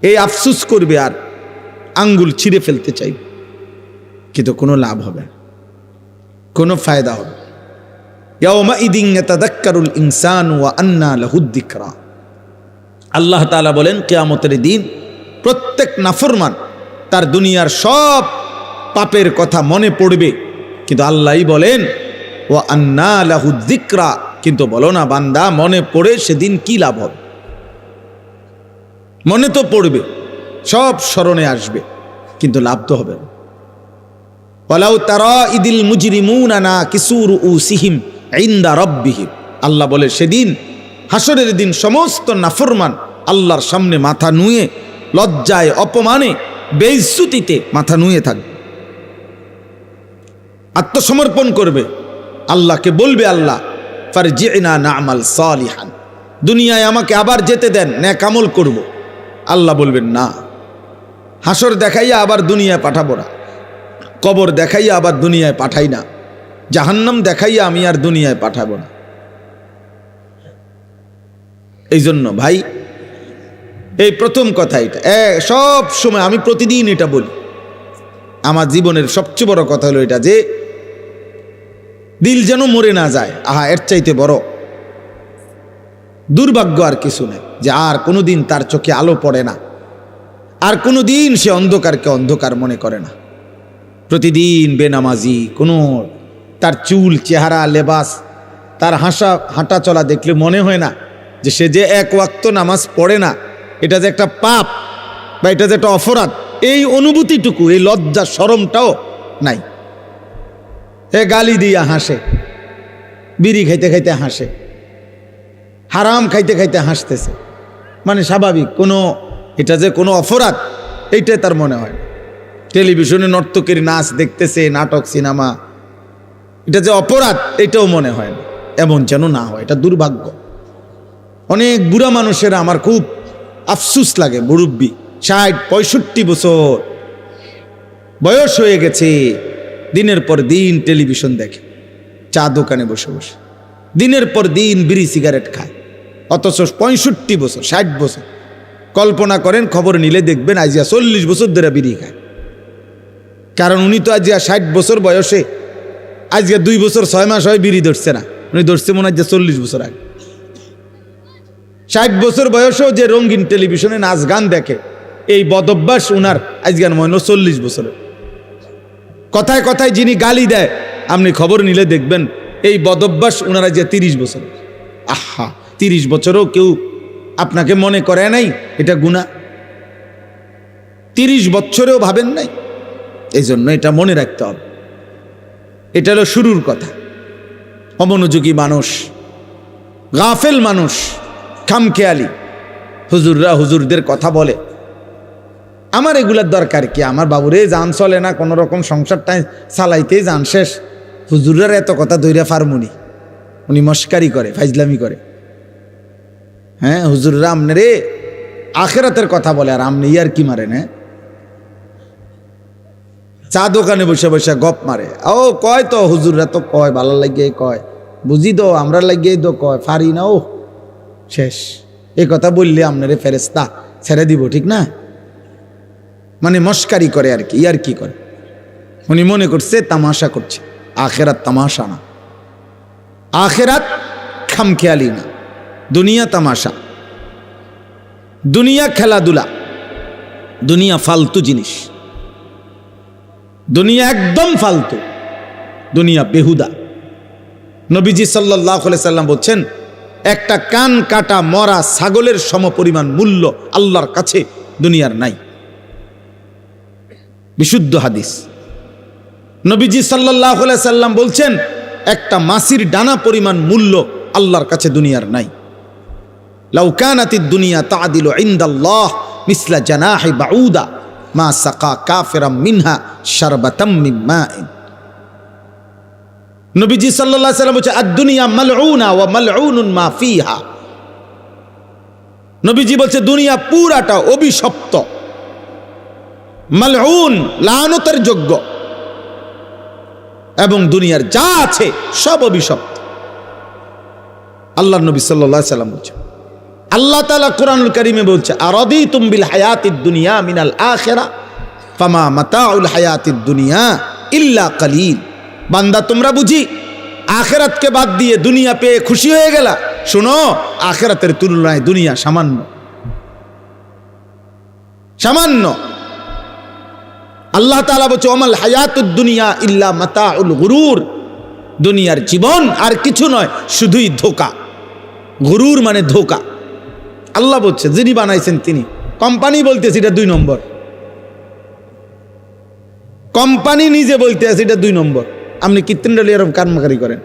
এই আফসুস করবে আর আঙ্গুল ছিঁড়ে ফেলতে চাইবে, কিন্তু কোনো লাভ হবে না, কোনো ফায়দা হবে। ইয়াউমাইদিন ইয়াতাযাক্কারুল ইনসানু ওয়া আন্না লাহুদ যিকরা। আল্লাহ তাআলা বলেন কিয়ামতের দিন প্রত্যেক নাফরমান তার দুনিয়ার সব পাপের কথা মনে পড়বে, কিন্তু আল্লাহই বলেন ওয়া আন্না লাহুদ যিকরা, কিন্তু বলো না বান্দা মনে পড়ে সেদিন কি লাভ হবে? মনে তো পড়বে, সব স্মরণে আসবে, কিন্তু লাভ তো হবে না। ওয়ালাউ তারা ইদিল মুজরিমুনা নাকিসু রুউসিহিম ইনদা রাব্বিহিম, আল্লাহ বলে সেদিন হাসরের দিন সমস্ত নাফরমান আল্লাহর সামনে মাথা নুয়ে, লজ্জায়, অপমানে, বেইজ্জতিতে মাথা নুয়ে থাকবে, আত্মসমর্পণ করবে, আল্লাহকে বলবে আল্লাহ ফারজি'না না'মাল সালিহান, দুনিয়ায় আমাকে আবার যেতে দেন, নেক আমল করব। আল্লাহ বলবেন না, হাসর দেখাইয়া আবার দুনিয়ায় পাঠাবো না, কবর দেখাইয়া আবার দুনিয়ায় পাঠাই না, জাহান্নাম দেখাইয়া আমি আর দুনিয়ায় পাঠাবো না। এই জন্য ভাই, এই প্রথম কথা এটা সব সময় আমি প্রতিদিন এটা বলি, আমার জীবনের সবচেয়ে বড় কথা হলো এটা যে দিল যেন মরে না যায়। আহা, এর চাইতে বড় দুর্ভাগ্য আর কিছু নেই, যে আর কোনোদিন তার চোখে আলো পড়ে না, আর কোনোদিন সে অন্ধকারকে অন্ধকার মনে করে না। প্রতিদিন বেনামাজি, কোনো তার চুল, চেহারা, লেবাস, তার হাঁটা চলা দেখলে মনে হয় না যে সে যে এক ওয়াক্ত নামাজ পড়ে না, এটা যে একটা পাপ বা এটা যে একটা অপরাধ, এই অনুভূতিটুকু, এই লজ্জা শরমটাও নাই। এ গালি দিয়া হাসে, বিড়ি খাইতে খাইতে হাসে, হারাম খাইতে খাইতে হাসতেছে, মানে স্বাভাবিক, কোনো এটা যে কোনো অপরাধ এইটাই তার মনে হয়। টেলিভিশনে নর্তকীর নাচ দেখতেছে, নাটক, সিনেমা, এটা যে অপরাধ এটাও মনে হয় না। এমন যেন না হয়, এটা দুর্ভাগ্য। অনেক বুড়া মানুষেরা আমার খুব আফসুস লাগে, মুরব্বী 60-65 বছর বয়স হয়ে গেছে, দিনের পর দিন টেলিভিশন দেখে, চা দোকানে বসে বসে দিনের পর দিন বিড়ি সিগারেট খায়, অথচ 65 বছর 60 বছর। কল্পনা করেন, খবর নিলে দেখবেন আজিয়া 40 বছর ধরে বিড়ি খায়। কারণ উনি তো আজিয়া 60 বছর বয়সে, আজকে 2 বছর 6 মাস হয় বিড়ি ধরছে না, উনি ধরছে মনে হয় 40 বছর আগে। 60 বছর বয়সেও যে রঙিন টেলিভিশনে নাচ গান দেখে, এই বদভ্যাস উনার আজকের মনে 40 বছরের। কথায় কথায় যিনি গালি দেয়, আপনি খবর নিলে দেখবেন এই বদভ্যাস উনারা যে 30 বছর। আহা, 30 বছরও কেউ আপনাকে মনে করে নাই এটা গুনাহ? 30 বছরেও ভাবেন নাই? এই জন্য এটা মনে রাখতে হবে। এটা হলো শুরুর কথা। অমনোযোগী মানুষ, গাফেল মানুষ, খামখেয়ালি, হুজুররা হুজুরদের কথা বলে, আমার এগুলার দরকার কি? আমার বাবুরে জান চলে না, কোনো রকম সংসারটাই চালাইতেই জান শেষ, হুজুরের এত কথা দইরা ফার্মুনি, উনি মস্কারি করে, ফাইজলামি করে। হ্যাঁ, হুজুররা আমনে আখেরাতের কথা বলে, আর আমনে ইয়ার কি মারেন? হ্যাঁ, চা দোকানে বসে বসে গপ মারে। ও কয় তো হুজুররা তো কয়, ভালো লাগিয়ে কয়, বুঝি তো আমরা লাগিয়ে তো কয়, ফারি না, ও শেষ। এই কথা বললে আপনারে ফেরেশতা ছেড়ে দিব, ঠিক না? মানে মস্কারি করে আর কি, ইয়ার কি করে। উনি মনে করছে তামাশা করছে। আখেরাত তামাশা না, আখেরাত খামখেয়ালি না, দুনিয়া তামাশা, দুনিয়া খেলাধুলা, দুনিয়া ফালতু জিনিস, দুনিয়া একদম ফালতু, দুনিয়া বেহুদা। নবীজি সাল্লাল্লাহু আলাইহি সাল্লাম বলছেন, একটা কান কাটা মরা ছাগলের সমপরিমাণ মূল্য আল্লাহর কাছে দুনিয়ার নাই। বিশুদ্ধ হাদিস। নবীজি সাল্লাল্লাহু আলাইহি সাল্লাম বলছেন, একটা মাছির ডানা পরিমাণ মূল্য আল্লাহর কাছে দুনিয়ার নাই। লাউ কানাতিদ দুনিয়া তা'দিলু ইনদাল্লাহ মিসলা জানাহি বাউদা মা সাকা কাফিরাম মিনহা শারবাতাম মিন মাইন। নবীজি সাল্লাল্লাহু আলাইহি সাল্লাম বলছেন, আদ-দুনিয়া মালউনা ওয়া মালউনুন মা ফিহা। নবীজি বলছে দুনিয়া পুরাটা অভিশপ্ত, মালউন, লানতের যোগ্য, এবং দুনিয়ার যা আছে সব অভিশপ্ত। আল্লাহ নবী সাল্লাল্লাহু আলাইহি সাল্লাম বলছেন, আল্লাহ তাআলা কোরআনুল কারীমে বলছে, আরাদিতুম বিল হায়াতিদ দুনিয়া মিনাল আখিরা ফামা মাতাউল হায়াতিদ দুনিয়া ইল্লা কালিল। বান্দা তোমরা বুঝি আখিরাতকে বাদ দিয়ে দুনিয়া পেয়ে খুশি হয়ে গেলা? শোনো, আখিরাতের তুলনায় দুনিয়া সামান্য সামান্য। আল্লাহ তাআলা বলছে, ওমাল হায়াতুদ দুনিয়া ইল্লা মাতাউল গুরুর। দুনিয়ার জীবন আর কিছু নয়, শুধুই ধোঁকা। গুরুর মানে ধোঁকা। আল্লাহ বলছে, যিনি বানাইছেন তিনি। কোম্পানি বলতেছে এটা 2 নম্বর, কোম্পানি নিজে বলতে আছে এটা 2 নম্বর। আপনি কৃত্রিম এরকম কারমাকারি করেন।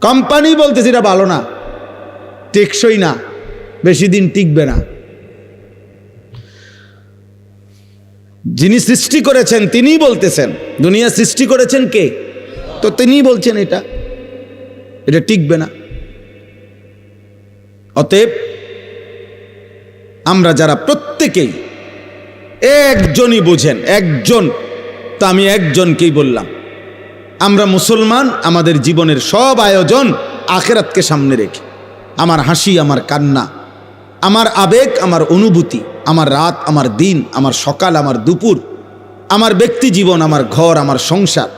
কোম্পানি বলতেছে এটা ভালো না, টেকসই না, বেশি দিন টিকবে না। যিনি সৃষ্টি করেছেন তিনিই বলতেছেন। দুনিয়া সৃষ্টি করেছেন কে? তো তিনিই বলছেন এটা টিকবে না। অতএব আমরা যারা প্রত্যেকেই একজনই বুঝেন, একজন, তো আমি একজনকেই বললাম, আমরা মুসলমান, আমাদের জীবনের সব আয়োজন আখিরাতকে সামনে রেখে। আমার হাসি, আমার কান্না, আমার আবেগ, আমার অনুভূতি, আমার রাত, আমার দিন, আমার সকাল, আমার দুপুর, আমার ব্যক্তি জীবন, আমার ঘর, আমার সংসার,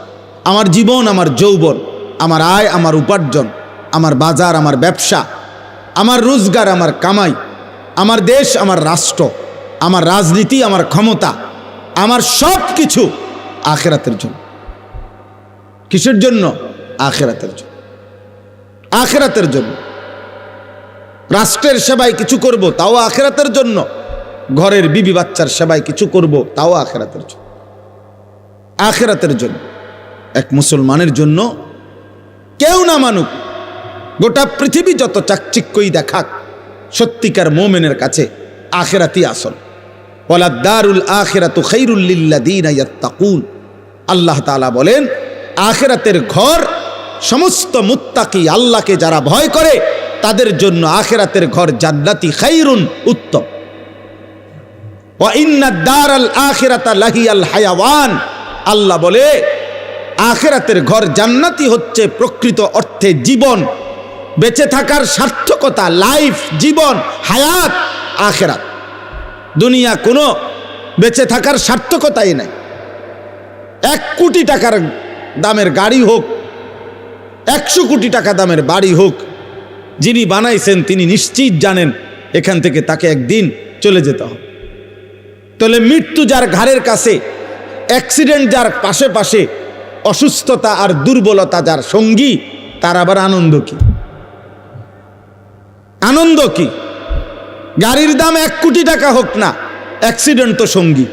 আমার জীবন, আমার যৌবন, আমার আয়, আমার উপার্জন, আমার বাজার, আমার ব্যবসা, আমার রোজগার, আমার কামাই, আমার দেশ, আমার রাষ্ট্র, আমার রাজনীতি, আমার ক্ষমতা, আমার সব কিছু আখিরাতের জন্য। কিসের জন্য? আখিরাতের জন্য। আখিরাতের জন্য। রাষ্ট্রের সেবায় কিছু করব, তাও আখিরাতের জন্য। ঘরের বিবি বাচ্চার সেবায় কিছু করব, তাও আখিরাতের জন্য। আখিরাতের জন্য। এক মুসলমানের জন্য কেউ না মানুক, গোটা পৃথিবী যত চাকচিক্যই দেখাক, সত্যিকার মুমিনের কাছে আখিরাতই আসল। ওয়ালাদ দারুল আখিরাতু খায়রুল লিল্লাযিনা ইয়াত্তাকুন। আল্লাহ তাআলা বলেন, আখিরাতের ঘর সমস্ত মুত্তাকি, আল্লাহকে যারা ভয় করে তাদের জন্য আখিরাতের ঘর জান্নাতি, খায়রুন, উত্তম। ওয়া ইন্নাদ দারাল আখিরাতা লাহিয়াল হায়াওয়ান। আল্লাহ বলে আখিরাতের ঘর জান্নাতি হচ্ছে প্রকৃত অর্থে জীবন, বেঁচে থাকার সার্থকতা, লাইফ, জীবন, হায়াত আখিরাত। দুনিয়া কোনো বেঁচে থাকার সার্থকতাই নাই। 1 কোটি টাকার দামের গাড়ি হোক, 100 কোটি টাকা দামের বাড়ি হোক, যিনি বানাইছেন তিনি নিশ্চিত জানেন এখান থেকে তাকে একদিন চলে যেতে হবে। তাহলে মৃত্যু যার ঘাড়ের কাছে, অ্যাক্সিডেন্ট যার পাশে পাশে, অসুস্থতা আর দুর্বলতা যার সঙ্গী, তার আবার আনন্দ কি? আনন্দ কি? গাড়ির দাম 1 কোটি টাকা হোক না, অ্যাক্সিডেন্ট তো সঙ্গী।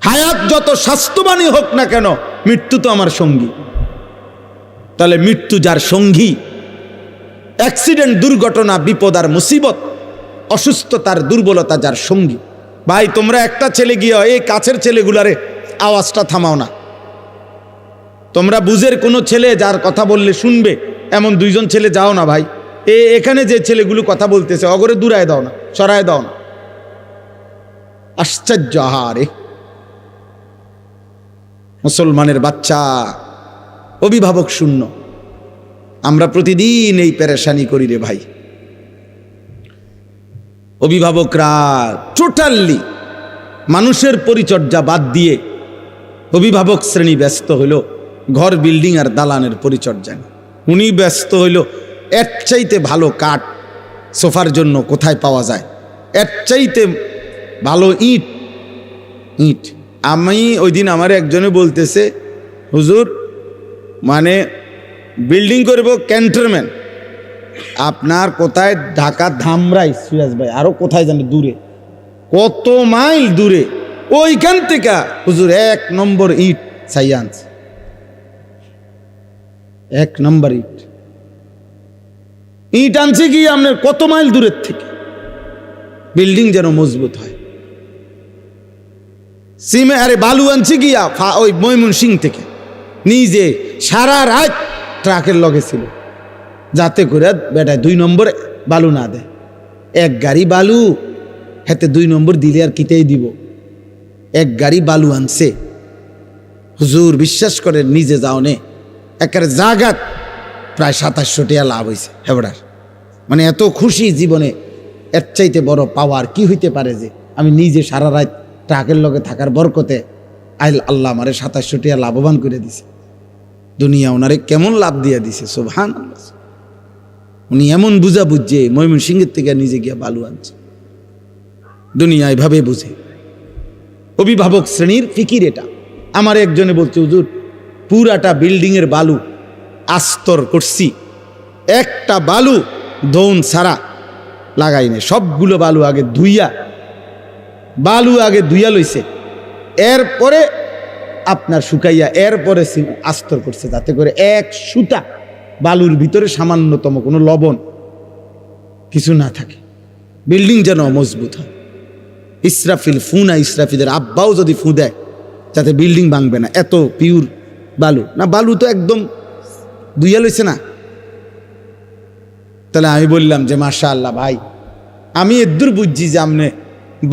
হায়াত যত স্বাস্থ্যবানই হোক না কেন, মৃত্যু তো আমার সঙ্গী। তাহলে মৃত্যু যার সঙ্গী, অ্যাক্সিডেন্ট, দুর্ঘটনা, বিপদ আর মুসিবত, অসুস্থতার দুর্বলতা যার সঙ্গী। ভাই তোমরা একটা ছেলে গিয়ে এই কাছের ছেলেগুলারে আওয়াজটা থামাও না। তোমরা বুঝের কোনো ছেলে যার কথা বললে শুনবে এমন 2জন ছেলে যাও না ভাই। এখানে যে ছেলেগুলো কথা বলতেছে অগরে দূরায় দাও না, সরায় দাও না। আশ্চর্য! আহারে, মুসলমানের বাচ্চা অভিভাবক শূন্য। আমরা প্রতিদিন এই পেরেশানি করি রে ভাই। অভিভাবকরা টোটালি মানুষের পরিচর্যা বাদ দিয়ে অভিভাবক শ্রেণী ব্যস্ত হইল ঘর, বিল্ডিং আর দালানের পরিচর্যা। উনি ব্যস্ত হইল এর চাইতে ভালো কাঠ সোফার জন্য কোথায় পাওয়া যায়, এর চাইতে ভালো ইট। আমি ওই দিন আমার একজনে বলতেছে, হুজুর মানে বিল্ডিং করব ক্যান্টনমেন্ট, আপনার কোথায়? ঢাকা ধামরাই, সিরাজ ভাই, আরো কোথায় জানে দূরে, কত মাইল দূরে, ওইখান থেকে হুজুর 1 নম্বর ইট সাইয়ান্স, 1 নম্বর ইট আনছে কি আপনার কত মাইল দূরের থেকে, বিল্ডিং যেন মজবুত হয়। আরে বালু আনছে গিয়া ওই ময়মনসিংহ থেকে, নিজে সারা রাত ট্রাকের লগে ছিল, যাতে করে বেটা 2 নম্বর বালু না দেয়। 1 গাড়ি বালু হাতে 2 নম্বর দিলে আর কিতেই দিব। 1 গাড়ি বালু আনছে, হুজুর বিশ্বাস করে নিজে যাও নে একের জাগাত প্রায় 2700 টাকা লাভ হয়েছে হেবড়ার। মানে এত খুশি জীবনে, এর চাইতে বড় পাওয়ার কি হইতে পারে যে আমি নিজে সারা রাত ট্রাকের লগে থাকার বরকতে আল্লাহ আমারে 2700 টাকা লাভবান করে দিছে। দুনিয়া ওনারে কেমন লাভ দিয়ে দিছে, সুবহানাল্লাহ। উনি এমন বুঝা বুঝছে ময়মনসিংহের থেকে নিজে গিয়া বালু আনছে। দুনিয়া এভাবে বুঝে, অভিভাবক শ্রেণীর ফিকির এটা। আমার একজনে বলছে হুজুর পুরাটা বিল্ডিং এর বালু আস্তর করছি, একটা বালু দৌন ছাড়া লাগাই নাই, সবগুলো বালু আগে ধুইয়া লইছে, এরপরে আপনার শুকাইয়া এরপরে আস্তর করছে, যাতে করে এক সুতা বালুর ভিতরে সামান্যতম কোনো লবণ কিছু না থাকে, বিল্ডিং যেন মজবুত হয়। ইসরাফিলের আব্বাও যদি ফু দেয় যাতে বিল্ডিং ভাঙবে না, এত পিওর বালু না, বালু তো একদম ধুইয়া লইছে না। তাহলে আমি বললাম যে মাশাআল্লাহ ভাই, আমি এদূর বুঝছি যে আপনি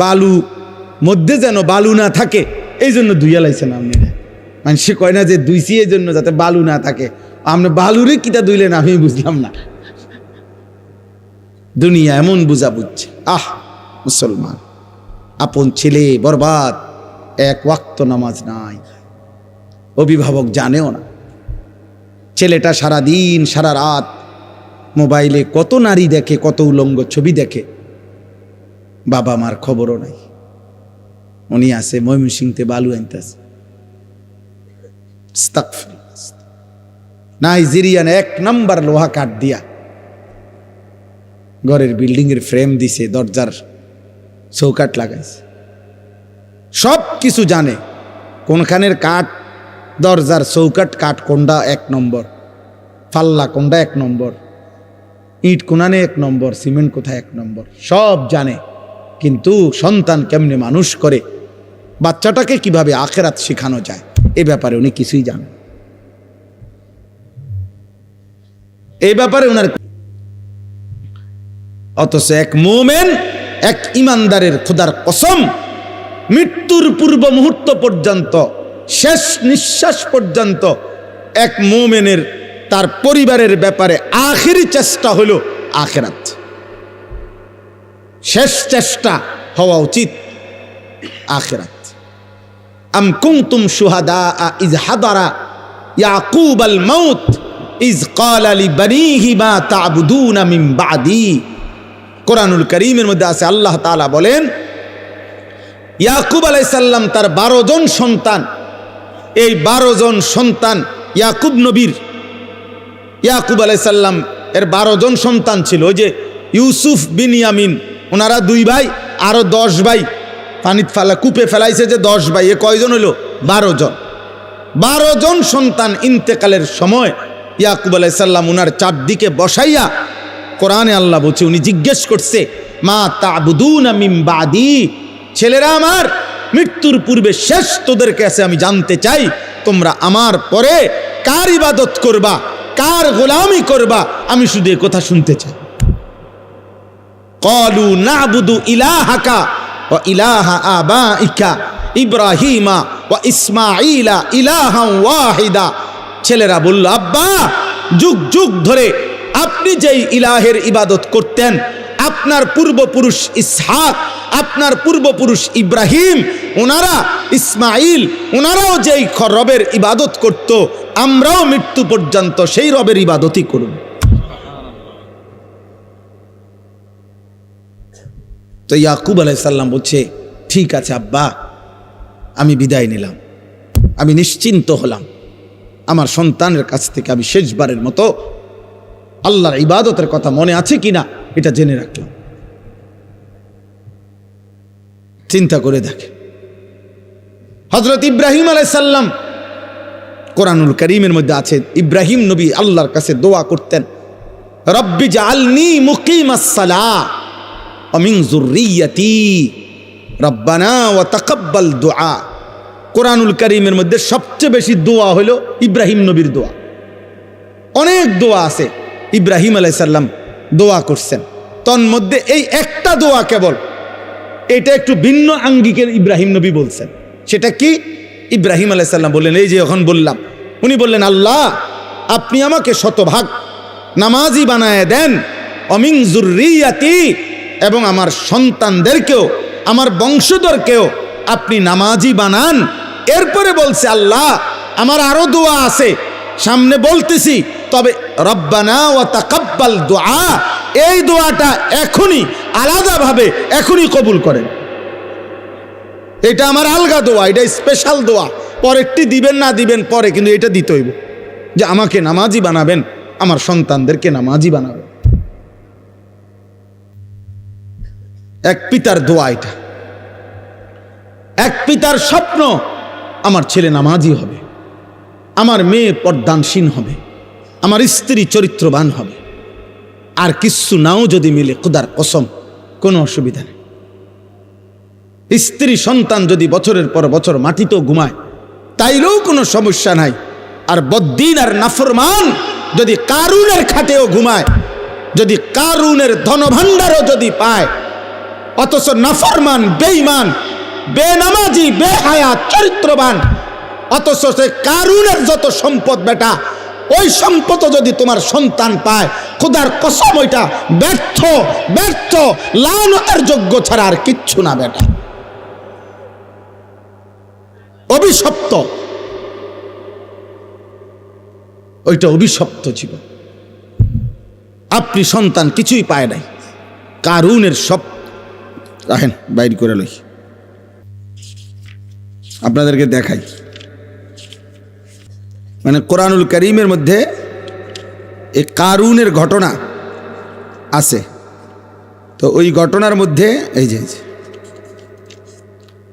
বালু মধ্যে যেন বালু না থাকে এই জন্য ধুইয়া লাইছেন আপনি। মানে সে কয় না যে ধুইছি এই জন্য যাতে বালু না থাকে, আপনি বালুরে কিটা ধুইলেন আমি বুঝলাম না। দুনিয়া এমন বুঝা বুঝছে। মুসলমান আপন ছেলে বরবাদ, এক ওয়াক্ত নামাজ নাই, অভিভাবক জানেও না। ছেলেটা সারা দিন সারা রাত মোবাইলে কত নারী দেখে, কত উলঙ্গ ছবি দেখে, বাবা মার খবরও নাই। উনি আছে ময়মনসিংহতে বালু আনতেছে। নাইজেরিয়ান 1 নম্বর লোহা কাঠ দিয়া ঘরের বিল্ডিং এর ফ্রেম দিছে, দরজার চৌকাঠ লাগাইছে, সব কিছু জানে, কোনখানের কাঠ, দরজার চৌকাঠ কাঠ কোনটা 1 নম্বর, পাল্লা কোনটা 1 নম্বর, ইট কোনানে 1 নম্বর, সিমেন্ট কোথায় 1 নম্বর, সব জানে। কিন্তু সন্তান কেমনে মানুষ করে, বাচ্চাটাকে কিভাবে আখিরাত শেখানো যায়, এই ব্যাপারে উনি কিছুই জানেন। এই ব্যাপারে ওনার, অথচ এক মুমিন, এক ইমানদারের খোদার কসম মৃত্যুর পূর্ব মুহূর্ত পর্যন্ত, শেষ নিঃশ্বাস পর্যন্ত এক মুমিনের তার পরিবারের ব্যাপারে আখিরি চেষ্টা হলো আখিরাত। শেষ চেষ্টা হওয়া উচিত আখিরাত। আম কুনতুম শুহাদা is হাদারা Yakub Al Maut is ক্বালা লিবানিহি মা তা'বুদুনা মিন বাদি। কোরআনুল কারীমের মধ্যে আছে, আল্লাহ তাআলা বলেন ইয়াকুব আলাইহিস সালাম তার 12 জন সন্তান, এই 12 জন সন্তান ইয়াকুব নবীর, ইয়াকুব আলাইহিস সালাম এর 12 জন সন্তান ছিল। ওই যে ইউসুফ বিনিয়ামিন, ওনারা 2 ভাই, আরো 10 ভাই পানিত ফেলা কূপে ফেলাইছে যে 10 ভাই, এ কয়জন হলো? 12 জন। 12 জন সন্তান ইন্তেকালের সময় ইয়াকুব আলাইহিস সালাম ওনার চারদিকে বসাইয়া, কোরআনে আল্লাহ বলছে, উনি জিজ্ঞেস করছে মা তা'বুদুনা মিন বাদি, ছেলেরা আমার, মৃত্যুর পূর্বে শেষ তোদের কাছে আমি জানতে চাই তোমরা আমার পরে কার ইবাদত করবা, কার গোলামি করবা, আমি শুধু এই কথা শুনতে চাই। ক্বালু না'বুদু ইলাহাকা ওয়া ইলাহা আবাইকা ইব্রাহিমা ওয়া ইসমাঈলা ইলাহান ওয়াহিদা। ছেলেরা বলল, আব্বা যুগ যুগ ধরে আপনি যেই ইলাহের ইবাদত করতেন, আপনার পূর্বপুরুষ ইসহাক, আপনার পূর্বপুরুষ ইব্রাহিম, ওনারা ইসমাইল, ওনারাও যেই রবের ইবাদত করত, আমরাও মৃত্যু পর্যন্ত সেই রবের ইবাদতই করব। তো ইয়াকুব আলাইহিস সালাম বলছে, ঠিক আছে আব্বা, আমি বিদায় নিলাম, আমি নিশ্চিন্ত হলাম, আমার সন্তানের কাছ থেকে আমি শেষবারের মতো আল্লাহর ইবাদতের কথা মনে আছে কিনা এটা জেনে রাখলাম। চিন্তা করে দেখে, হযরত ইব্রাহিম আলাইহিস সালাম, কোরআনুল কারীমের মধ্যে আছে, ইব্রাহিম নবী আল্লাহর কাছে দোয়া করতেন, রব্বি জাআলনি মুকিমাস সালাহ ওয়া মিন যুররিয়্যাতি রব্বানা ওয়া তাকাব্বাল দুআ। কোরআনুল কারীমের মধ্যে সবচেয়ে বেশি দোয়া হলো ইব্রাহিম নবীর দোয়া। অনেক দোয়া আছে, ইব্রাহিম আলাইহিস সালাম দোয়া করছেন, তন্মধ্যে এই একটা দোয়া কেবল, এটা একটু ভিন্ন আঙ্গিকের ইব্রাহিম নবী বলছেন। সেটা কি? ইব্রাহিম আলাইহিস সালাম বললেন, এই যে এখন বললাম, উনি বললেন, আল্লাহ আপনি আমাকে শতভাগ নামাজি বানায় দেন, অমিন যুররিয়াতি, এবং আমার সন্তানদেরকেও আমার বংশধরকেও আপনি নামাজি বানান। এরপরে বলছে, আল্লাহ আমার আরো দোয়া আছে সামনে বলতেছি, তবে রব্বানা ওয়া তাকাব্বাল দুআ, এই দোয়াটা এখনই আলাদাভাবে এখনই কবুল করেন। এটা আমার আলগা দোয়া, এটা স্পেশাল দোয়া, পরেরটি দিবেন না দিবেন পরে, কিন্তু এটা দিতে হইব যে আমাকে নামাজি বানাবেন, আমার সন্তানদেরকে নামাজি বানাবেন। এক পিতার দোয়া এটা, এক পিতার স্বপ্ন, আমার ছেলে নামাজি হবে, আমার মেয়ে পর্দানসীন হবে, আমার স্ত্রী চরিত্রবান হবে। আর কিচ্ছু নাও যদি মিলে, খুদার কসম কোনো অসুবিধা নেই। স্ত্রী সন্তান যদি বছরের পর বছর মাটিতেও ঘুমায় তাইলেও কোনো সমস্যা নাই। আর বদ্দিন আর নাফরমান যদি কারুনের খাটেও ঘুমায়, যদি কারুনের ধনভাণ্ডারও যদি পায়, অথচ নাফরমান, বেঈমান, বেনামাজি, বেহায়া, চরিত্রবান, অথচ সে কারুনের যত সম্পদ বেটা, ওই সম্পদ যদি তোমার সন্তান পায়, খোদার কসম ওইটা ব্যর্থ, ব্যর্থ, লানতের যোগ্য ছাড়া আর কিচ্ছু না বেটা, অভিশপ্ত, ওইটা অভিশপ্ত জীবন। আপনি সন্তান কিছুই পায় নাই, কারুনের সব রাখেন বাইর করে লই, আপনাদেরকে দেখাই। মানে কোরআনুল কারীমের মধ্যে এই কারুনের ঘটনা আছে। তো ওই ঘটনার মধ্যে এই যে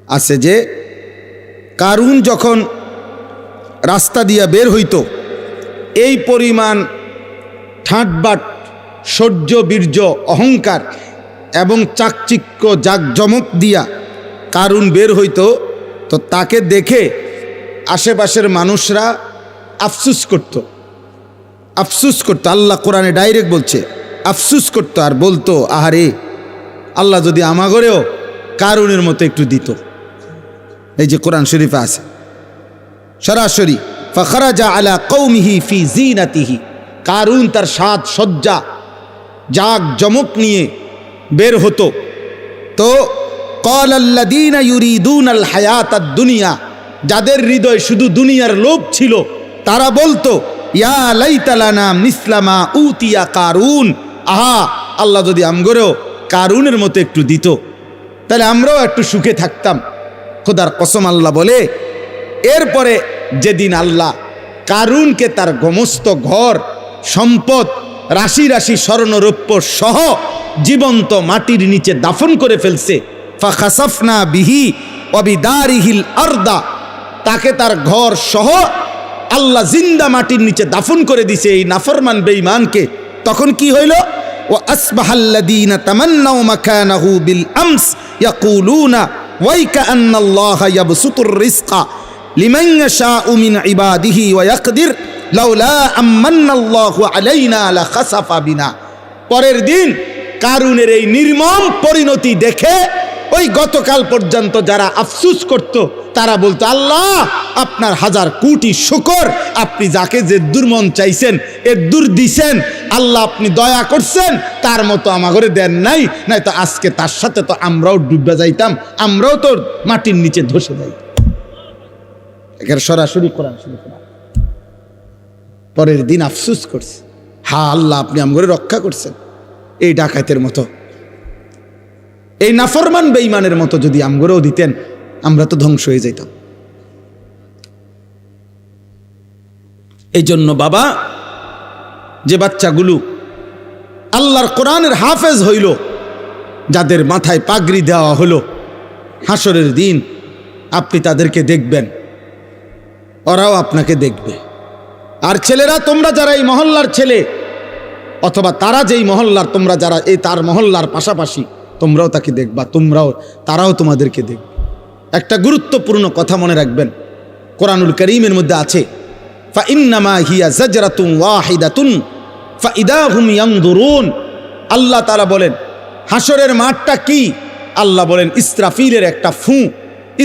আছে যে কারুন যখন রাস্তা দিয়া বের হইতো, এই পরিমাণ ঠাটবাট, শৌর্য, বীর্য, অহংকার এবং চাকচিক্য, জাকজমক দিয়া কারুন বের হইতো। তো তাকে দেখে আশেপাশের মানুষরা আফসুস করত, আফসুস করতো। আল্লাহ কোরআনে ডাইরেক্ট বলছে, আফসুস করতো আর বলতো, আহারে আল্লাহ যদি আমাগরেও কারুনের মতো একটু দিত। এই যে কোরআন শরীফে আছে সরাসরি, ফাখরাজা আলা কওমিহি ফি জিনাতিহি, কারুন তার সাজ সজ্জা জাক জমক নিয়ে বের হতো। তো ক্বালাল্লাযীনা ইউরিদুনাল হায়াতাদ দুনিয়া, যাদের হৃদয় শুধু দুনিয়ার লোভ ছিল, তারা বলতো, ইয়া লাইতা লানা মিসলা মা উতিয়া কারুন, আহা আল্লাহ যদি আমগরেও কারুনের মতো একটু দিত, তাহলে আমরাও একটু সুখে থাকতাম। খোদার কসম আল্লাহ বলে, এরপরে যেদিন আল্লাহ কারুনকে তার সমস্ত ঘর সম্পদ, রাশি রাশি স্বর্ণরৌপ্য সহ জীবন্ত মাটির নিচে দাফন করে ফেলছে, ফাখাসাফনা বিহি ওয়া বিদারিহিল আরদা, তাকে তার ঘর সহ আল্লাহ জিন্দা মাটির নিচে দাফন করে দিছে এই নাফরমান বেঈমানকে। তখন কি হইল? ওয়া আসবাহাল্লাযীনা তামান্নাউ মাকানাহু বিল আমস ইয়াকুলুনা ওয়াইকা আন্নাল্লাহা ইয়াবসুতুর রিজকা লিমান ইয়াশাউ মিন ইবাদিহি ওয়া ইয়াকদির লাউলা আম্মান্নাল্লাহু আলাইনা লাখাসাফা বিনা। পরের দিন কারুনের এই নির্মম পরিণতি দেখে ওই গতকাল পর্যন্ত যারা আফসুস করত, তারা বলতো, আল্লাহ আপনার হাজার কোটি শুকর, আপনি যাকে যে দুর্মন চাইছেন এ দূর দিছেন, আল্লাহ আপনি দয়া করছেন, তার মতো আমাগরে দেন নাই, নাই তো আজকে তার সাথে তো আমরাও ডুবে যাইতাম, আমরাও তো মাটির নিচে ধসে যাইতাম। এখানে সরাসরি কোরআন শরীফ। পরের দিন আফসুস করছে, হা আল্লাহ আপনি আমগরে রক্ষা করছেন। এই ডাকাতের মতো, এই নাফরমান বেঈমানের মতো যদি আমগরেও দিতেন, আমরা তো ধ্বংস হয়ে যাইতাম। এই জন্য বাবা, যে বাচ্চাগুলো আল্লাহর কোরআনের হাফেজ হইল, যাদের মাথায় পাগড়ি দেওয়া হলো, হাসরের দিন আপনি তাদেরকে দেখবেন, ওরাও আপনাকে দেখবে। আর ছেলেরা, তোমরা যারা এই মহল্লার ছেলে, অথবা তারা যেই মহল্লার, তোমরা যারা এই তার মহল্লার পাশাপাশি, তোমরাও তাকে দেখবা, তারাও তোমাদেরকে দেখবে। একটা গুরুত্বপূর্ণ কথা মনে রাখবেন, কোরআনুল কারীমের মধ্যে আছে, ফাইন্নামা হিয়া জাজরাতুন ওয়াহিদাতুন ফাইদা হুম ইয়ানজুরুন। আল্লাহ তাআলা বলেন, হাসরের মাঠটা কি? আল্লাহ বলেন, ইসরাফিলের একটা ফু।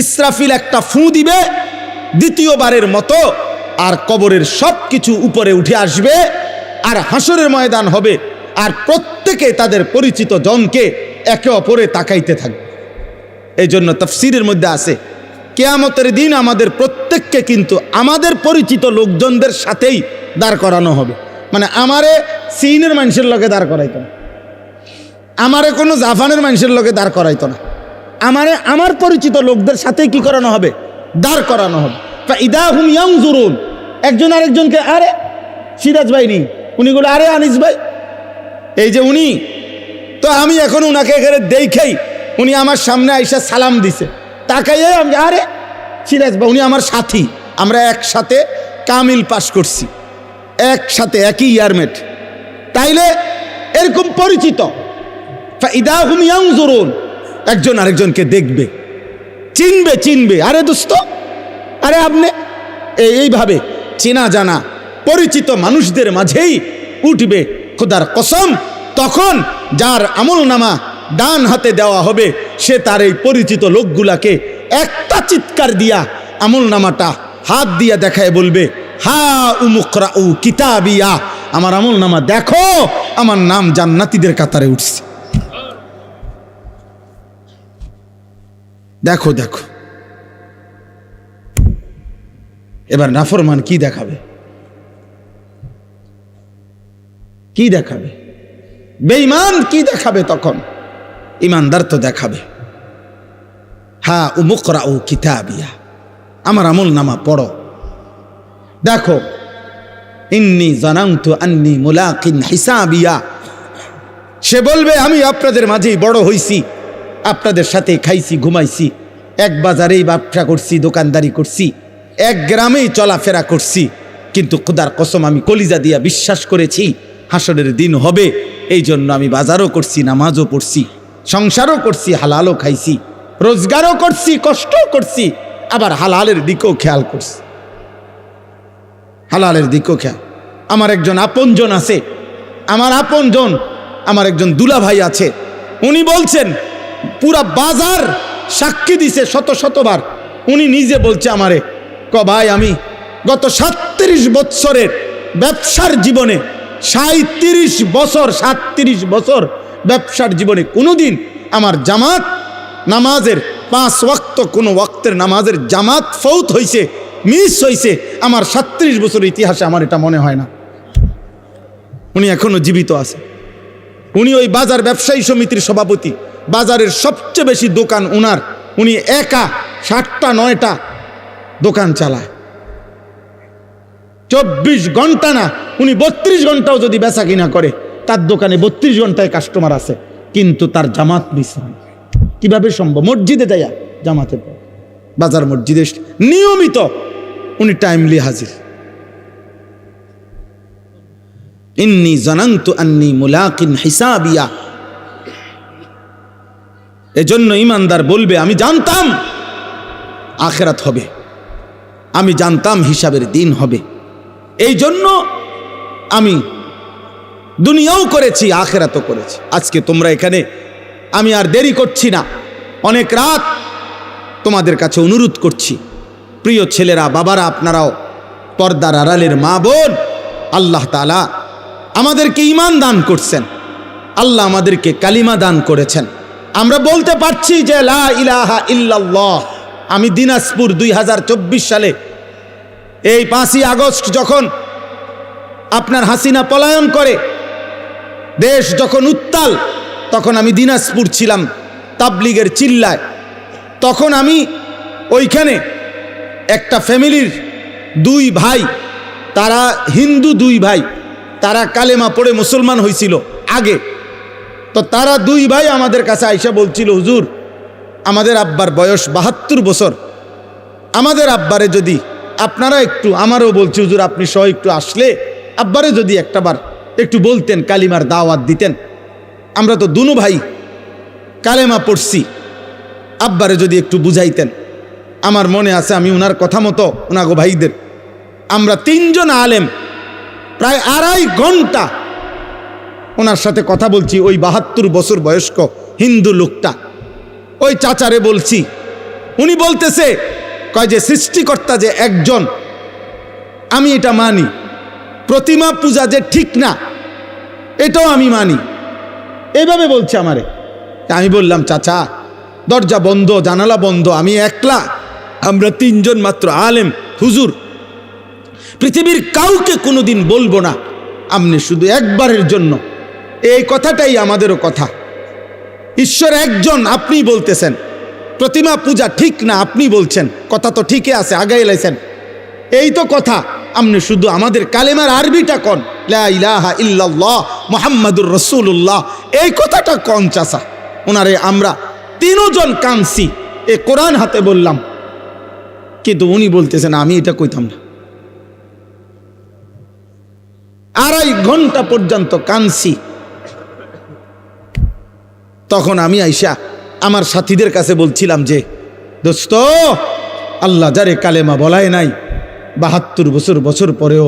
ইসরাফিল একটা ফু দিবে, দ্বিতীয়বারের মতো আর কবরের সব কিছু উপরে উঠে আসবে, আর হাসরের ময়দান হবে, আর প্রত্যেকে তাদের পরিচিত জনকে একে অপরে তাকাইতে থাকবে। এই জন্য তাফসীরের মধ্যে আছে কিয়ামতের দিন আমাদের প্রত্যেককে কিন্তু আমাদের পরিচিত লোকজনদের সাথেই দাঁড় করানো হবে। মানে আমারে চীনের মানুষের লগে দাঁড় করাইতো না, আমারে কোনো জাপানের মানুষের লগে দাঁড় করাইতো না, আমারে আমার পরিচিত লোকদের সাথেই কি করানো হবে, দাঁড় করানো হবে। ইদা হুম ইয়ানজুরুন, একজন আরেকজনকে, আরে সিরাজ ভাই নি, উনি বলে আরে আনিস ভাই, এই যে উনি, তো আমি এখন উনাকে এখানে দেখেই উনি আমার সামনে আইসা সালাম দিছে, তাকাইয়ে আমি আরে সিরাজ ভাই, উনি আমার সাথী, আমরা একসাথে কামিল পাস করছি, একসাথে একই ইয়ারমেট, তাইলে এরকম পরিচিত। ইদা হুম ইয়ানজুরুন, একজন আরেকজনকে দেখবে, চিনবে, আরে দোস্ত, আরে আপনি, এইভাবে চেনা জানা পরিচিত মানুষদের মাঝেই উঠবে খোদার কসম। তখন যার আমল নামা ডান হাতে দেওয়া হবে, সে তার এই পরিচিত লোকগুলাকে একটা চিৎকার দিয়া আমল নামাটা হাত দিয়া দেখায় বলবে, হা উমুকরাউ কিতাবিয়া, আমার আমল নামা দেখো, আমার নাম জান্নাতীদের কাতারে উঠছে, দেখো দেখো। এবার নাফরমান কি দেখাবে, কি দেখাবে? বেঈমান কি দেখাবে? তখন ইমানদার তো দেখাবে, হা উমুকরাউ কিতাবিয়া, আমার আমল নামা পড়ো, দেখো, ইন্নী জানানতু আন্নী মুলাকিন হিসাবিয়া। সে বলবে আমি আপনাদের মাঝেই বড় হইছি, আপনাদের সাথে খাইছি ঘুমাইছি, এক বাজারেই ব্যবসা করছি, দোকানদারি করছি, এক গ্রামেই চলাফেরা করছি, কিন্তু খোদার কসম আমি কলিজা দিয়া বিশ্বাস করেছি হাসরের দিন হবে, এই জন্য আমি বাজারও করছি, নামাজও পড়ছি, সংসারও করছি, হালালও খাইছি, রোজগারও করছি, কষ্টও করছি, আবার হালালের দিকেও খেয়াল করছি, হালালের দিকেও খেয়াল। আমার একজন আপনজন আছে, আমার আপনজন, আমার একজন দুলা ভাই আছে, উনি বলছেন পুরা বাজার সাক্ষী দিছে শতবার, উনি নিজে বলছে আমারে, ভাই আমি গত 37 বছরের ব্যবসার জীবনে 37 বছর ব্যবসার জীবনে কোনোদিন আমার জামাত নামাজের 5 ওয়াক্ত কোনো ওয়াক্তের নামাজের জামাত ফৌত হইছে, মিস হইছে, আমার 37 বছরের ইতিহাসে আমার এটা মনে হয় না। উনি এখনো জীবিত আছে, উনি ওই বাজার ব্যবসায়ী সমিতির সভাপতি, বাজারের সবচেয়ে বেশি দোকান উনার, উনি একা 7টা 9টা দোকান চালায়, 24 ঘন্টা না, উনি 32 ঘন্টাও যদি বেচা কিনা করে, তার দোকানে 32 ঘন্টায় কাস্টমার আছে, কিন্তু তার জামাত মিস হয়। কিভাবে সম্ভব? মসজিদে যাইয়া জামাতে, বাজার মসজিদে নিয়মিত উনি টাইমলি হাজির। ইন্নী জানানতু আন্নী মুলাকিন হিসাবিয়া। এজন্য ইমানদার বলবে আমি জানতাম আখিরাত হবে, আমি জানতাম হিসাবের দিন হবে, এই জন্য আমি দুনিয়াও করেছি, আখিরাতও করেছি। আজকে তোমরা এখানে, আমি আর দেরি করছি না, অনেক রাত তোমাদের কাছে অনুরোধ করছি, প্রিয় ছেলেরা, বাবারা, আপনারাও পর্দার আড়ালের মা বোন, আল্লাহ তাআলা আমাদেরকে ঈমান দান করছেন, আল্লাহ আমাদেরকে কালিমা দান করেছেন, আমরা বলতে পারছি যে লা ইলাহা ইল্লাল্লাহ। আমি দিনাজপুর 2024 সালে এই 5ই আগস্ট যখন আপনার হাসিনা পলায়ন করে, দেশ যখন উত্তাল, তখন আমি দিনাজপুর ছিলাম তাবলিগের চিল্লায়। তখন আমি ওইখানে একটা ফ্যামিলির 2 ভাই, তারা হিন্দু 2 ভাই, তারা কালেমা পড়ে মুসলমান হয়েছিল আগে, তো তারা 2 ভাই আমাদের কাছে আইসা বলছিল, হুজুর আমাদের আব্বার বয়স 72 বছর, আমাদের আব্বারে যদি আপনারা একটু, আমারও বলছি হুজুর আপনি সহ একটু আসলে আব্বারে যদি একটাবার একটু বলতেন, কালিমার দাওয়াত দিতেন, আমরা তো দুনো ভাই কালেমা পড়ছি, আব্বারে যদি একটু বুঝাইতেন। আমার মনে আছে আমি ওনার কথা মতো, ওনাগো ভাইদের, আমরা 3 জন আলেম প্রায় 2.5 ঘন্টা ওনার সাথে কথা বলছি। ওই 72 বছর বয়স্ক হিন্দু লোকটা, ওই চাচারে বলছি, উনি বলতেছে কয় যে সৃষ্টিকর্তা যে একজন, আমি এটা মানি। প্রতিমা পূজা যে ঠিক না, এটাও আমি মানি। এইভাবে বলছে আমারে। আমি বললাম, চাচা দরজা বন্ধ, জানালা বন্ধ, আমি একলা, আমরা তিনজন মাত্র আলেম হুজুর, পৃথিবীর কাউকে কোনোদিন বলবো না, আপনি শুধু একবারের জন্য, এই কথাটাই আমাদেরও কথা। ঈশ্বর একজন, আপনি বলতেছেন প্রতিমা পূজা ঠিক না, আপনি বলছেন, কথা তো ঠিকই আছে, আগাই লাইছেন, এই তো কথা। আপনি শুধু আমাদের কালেমার আরবিটা কন, লা ইলাহা ইল্লাল্লাহ মুহাম্মাদুর রাসূলুল্লাহ, এই কথাটা কন চাচা। ওনারে আমরা তিনজন কানছি, এ কোরআন হাতে বললাম, কিন্তু উনি বলতেছেন আমি এটা কইতাম না। 2.5 ঘন্টা পর্যন্ত কানছি। তখন আমি আইসা আমার সাথীদের কাছে বলছিলাম যে, দোস্ত, আল্লাহ যারে কালেমা বলায় নাই, 72 বছর পরেও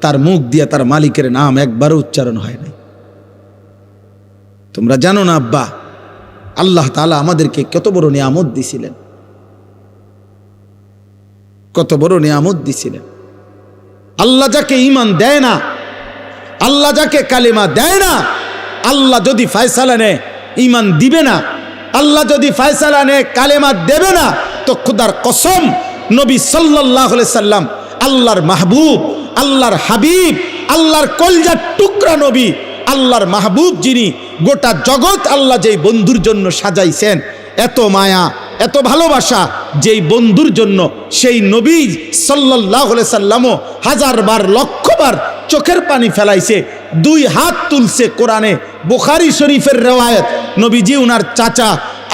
তার মুখ দিয়ে তার মালিকের নাম একবারও উচ্চারণ হয় নাই। তোমরা জানো না আব্বা, আল্লাহ তাআলা আমাদেরকে কত বড় নিয়ামত দিছিলেন, কত বড় নিয়ামত দিছিলেন। আল্লাহ যাকে ঈমান দেয় না, আল্লাহ যাকে কালেমা দেয় না, আল্লাহ যদি ফয়সালা নেয় ঈমান দিবে না, আল্লাহ যদি ফয়সালা নেয় কালেমা দেবে না, তো খুদার কসম নবী সাল্লাল্লাহু আলাইহি সাল্লাম, আল্লাহর মাহবুব, আল্লাহর হাবিব, আল্লাহর কলজার টুকরা নবী, আল্লাহর মাহবুব যিনি, গোটা জগৎ আল্লাহ যেই বন্ধুর জন্য সাজাইছেন, এত মায়া এত ভালোবাসা যেই বন্ধুর জন্য, সেই নবী সাল্লাল্লাহু আলাইহি সাল্লামও 1000 বার লক্ষ বার চোখের পানি ফেলাইছে, 2 হাত তুলছে। কোরআনে বুখারী শরীফের রিওয়ায়াত, নবীজি উনার চাচা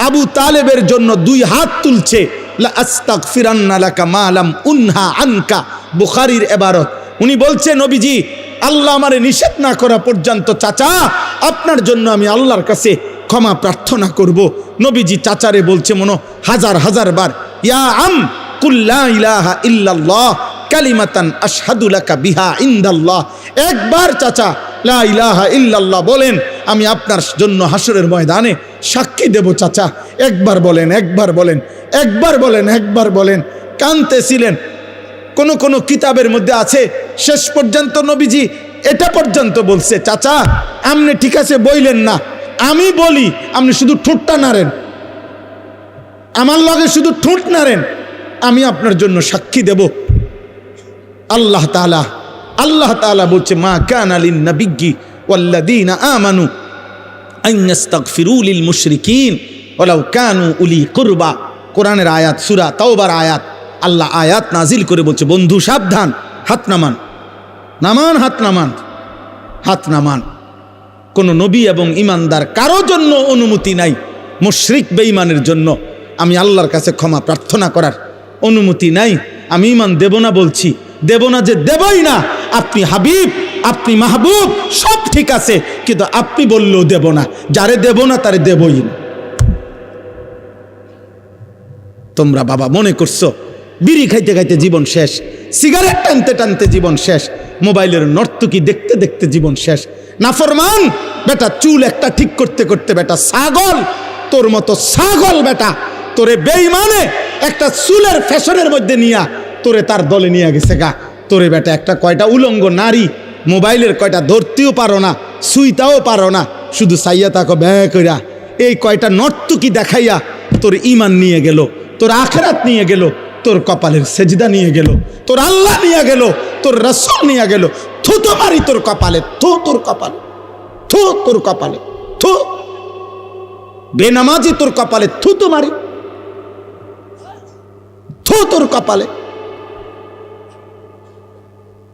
আবু তালেবের জন্য 2 হাত তুলছে, লা আস্তাগফিরান্না লাকা মা লাম উনহা আনকা, বুখারীর ইবারত। উনি বলছে, নবীজি আল্লাহ আমারে নিষেধ না করা পর্যন্ত চাচা আপনার জন্য আমি আল্লাহর কাছে ক্ষমা প্রার্থনা করব। নবীজি চাচারে বলছে মনো 1000 বার, ইয়া আম কুল লা ইলাহা ইল্লাল্লাহ কালিমাতান আশহাদু লাকা বিহা ইনদাল্লাহ। একবার চাচা লা ইলাহা ইল্লাল্লাহ বলেন, আমি আপনার জন্য হাসরের ময়দানে সাক্ষী দেব। চাচা একবার বলেন, একবার বলেন, একবার বলেন, একবার বলেন। কাঁদতেছিলেন। কোন কিতাবের মধ্যে আছে শেষ পর্যন্ত নবীজি এটা পর্যন্ত বলছে, চাচা আপনি ঠিক আছে বইলেন না, আমি বলি, আপনি শুধু ঠোঁটটা নাড়েন, আমার লগে শুধু ঠোঁট নাড়েন, আমি আপনার জন্য সাক্ষী দেব। আল্লাহ তাআলা বলছে, মা কানা লিন নাবিয়্যি ওয়াল্লাযীনা আমানু আন ইস্তাগফিরু লিল মুশরিকিন ওয়ালাউ কানু উলি কুরবা। কোরআনের আয়াত, সূরা তাওবার আয়াত। আল্লাহ আয়াত নাজিল করে বলছে, বন্ধু সাবধান, হাত নামান, নামান, হাত নামান, হাত নামান। কোন নবী এবং ইমানদার কারো জন্য অনুমতি নাই মুশরিক বেঈমানের জন্য আমি আল্লাহর কাছে ক্ষমা প্রার্থনা করার অনুমতি নাই। আমি ইমান দেব না বলছি, দেব না যে দেবই না। আপনি হাবিব, আপনি মাহবুব, সব ঠিক আছে, কিন্তু আপনি বললেও দেব না। যারে দেব না তারে দেবই না। তোমরা বাবা মনে করছো বিড়ি খাইতে খাইতে জীবন শেষ, সিগারেট টানতে টানতে জীবন শেষ, মোবাইলের নর্তকী দেখতে দেখতে জীবন শেষ। নাফরমান বেটা, চুল একটা ঠিক করতে করতে বেটা ছাগল, তোর মতো ছাগল বেটা, তোরে বেঈমানে একটা চুলের ফ্যাশনের মধ্যে নিয়া তোরে তার দলে নিয়ে গেছে গা। তোরে বেটা একটা কয়টা উলঙ্গ নারী মোবাইলের কয়টা ধরতেও পারো না, সুইতাও পারো না, শুধু সাইয়া তাকো ব্যয় কইরা এই কয়টা নর্তকী দেখাইয়া তোর ঈমান নিয়ে গেল, তোর আখিরাত নিয়ে গেল, তোর কপালের সেজদা নিয়ে গেল, তোর আল্লাহ নিয়ে গেল, তোর রাসূল নিয়ে গেল। থু তো মারি তোর কপালে, থু তোর কপালে, থু তোর কপালে, থু বেনামাজি তোর কপালে, থু তো মারি, থু তোর কপালে।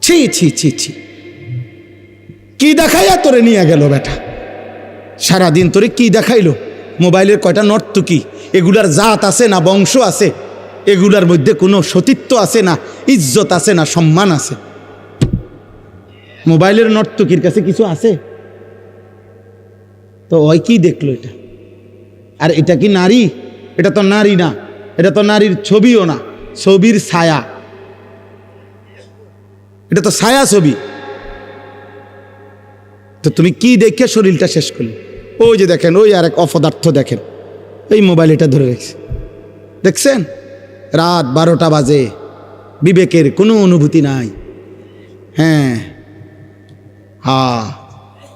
ছি ছি ছি ছি, কি দেখাইয়া তোরে নিয়ে গেল বেটা? সারাদিন তোরে কি দেখাইলো? মোবাইলের কয়টা নর্তকী, এগুলার জাত আছে না বংশ আছে? এগুলার মধ্যে কোনো সতীত্ব আছে না, ইজ্জত আছে না, সম্মান আছে? মোবাইলের নর্তকীর কাছে কিছু আছে? তো ওই কি দেখলো এটা? আর এটা কি নারী? এটা তো নারী না, এটা তো নারীর ছবিও না, ছবির ছায়া, এটা তো ছায়া ছবি। তো তুমি কি দেখে শরীরটা শেষ করলে? ওই যে দেখেন, ওই আর এক অপদার্থ দেখেন, এই মোবাইল এটা ধরে রেখেছে, দেখছেন? রাত 12টা বাজে, বিবেকের কোনো অনুভূতি নাই। হ্যাঁ,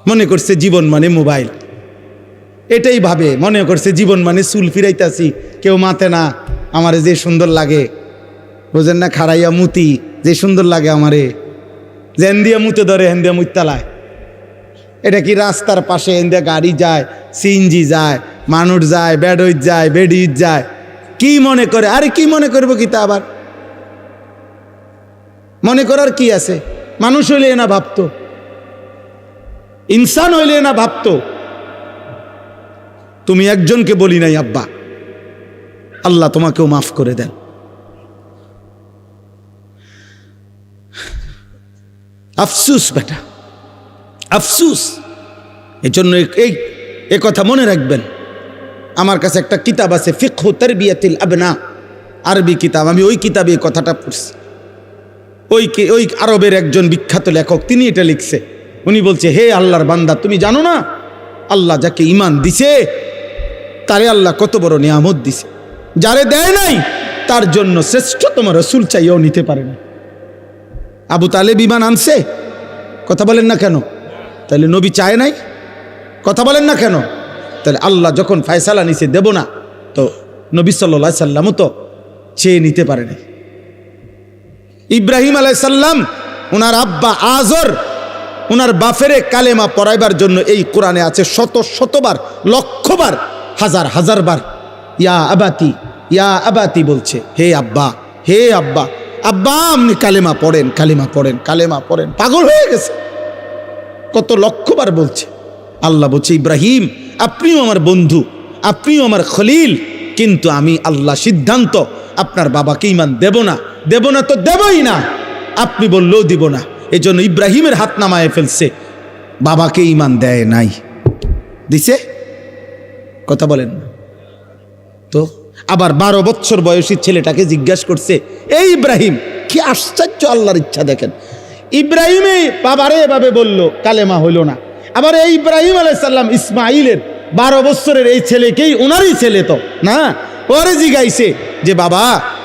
মনে করছে জীবন মানে মোবাইল, এটাই ভাবে, মনে করছে জীবন মানে চুল ফিরাইতাছি, কেউ মাতে না, আমারে যে সুন্দর লাগে, বোঝেন না, খাড়াইয়া মুতি যে সুন্দর লাগে আমারে, যেন দিয়া মুতে ধরে হেন দিয়া মুতালায়। এটা কি রাস্তার পাশে হেন দিয়া গাড়ি যায়, সিএনজি যায়, মানুষ যায়, বেডইত যায়, বেডিত যায়, কি মনে করে? আরে কি মনে করবো কি তা আবার মনে করার কি আছে? মানুষ হইলে না ভাবতো, ইনসান হইলে না ভাবতো। তুমি একজনকে বলি নাই আব্বা, আল্লাহ তোমাকেও মাফ করে দেন। আফসুস বেটা, আফসুস। এজন্য এই কথা মনে রাখবেন। আমার কাছে একটা কিতাব আছে, ফিকহু তারবিয়াতিল আবনা, আরবি কিতাব। আমি ওই কিতাবে এই কথাটা পড়ছি। ওই আরবের একজন বিখ্যাত লেখক, তিনি এটা লিখছে। উনি বলছে, হে আল্লাহর বান্দা, তুমি জানো না আল্লাহ যাকে ঈমান দিছে তারে আল্লাহ কত বড় নিয়ামত দিছে, যারে দেয় নাই তার জন্য শ্রেষ্ঠতম রাসূল চাইও নিতে পারে না। আবু তালেব ঈমান আনছে, কথা বলেন না কেন? তাহলে নবী চায় নাই, কথা বলেন না কেন? তাহলে আল্লাহ যখন ফয়সালা নিছে দেব না, তো নবী সাল্লাল্লাহু আলাইহি সাল্লামও তো চেয়ে নিতে পারে নাই। ইব্রাহিম আলাইহিস সালাম, ওনার আব্বা আজর ওনার বাফেরে কালেমা পড়াইবার জন্য এই কোরআনে আছে শত শতবার, লক্ষবার, হাজার হাজার বার ইয়া আবাতি, ইয়া আবাতি বলছে, হে আব্বা, হে আব্বা, আব্বা আপনি কালেমা পড়েন, কালেমা পড়েন, কালেমা পড়েন। পাগল হয়ে গেছে, কত লক্ষবার বলছে। আল্লাহ বলছে, ইব্রাহিম আপনিও আমার বন্ধু, আপনিও আমার খলিল, কিন্তু আমি আল্লাহ সিদ্ধান্ত আপনার বাবাকে ঈমান দেব না, দেব না তো দেবই না, আপনি বললেও দিব না। এই জন্য ইব্রাহিমের হাত নামায় ফেলছে, বাবাকে ঈমান দেয় নাই, দিছে, কথা বলেন না তো। আবার 12 বছর বয়সী ছেলেটাকে জিজ্ঞাসা করছে, এই ইব্রাহিম, কি আশ্চর্য আল্লাহর ইচ্ছা দেখেন, ইব্রাহিমে বাবারে এভাবে বলল, কালেমা হইল না। আবার এই ইব্রাহিম আলাইহিস সালাম ইসমাইলের 12 বছরের এই ছেলেকেই, ওনারই ছেলে তো না, ওরে জিগাইছে যে বাবা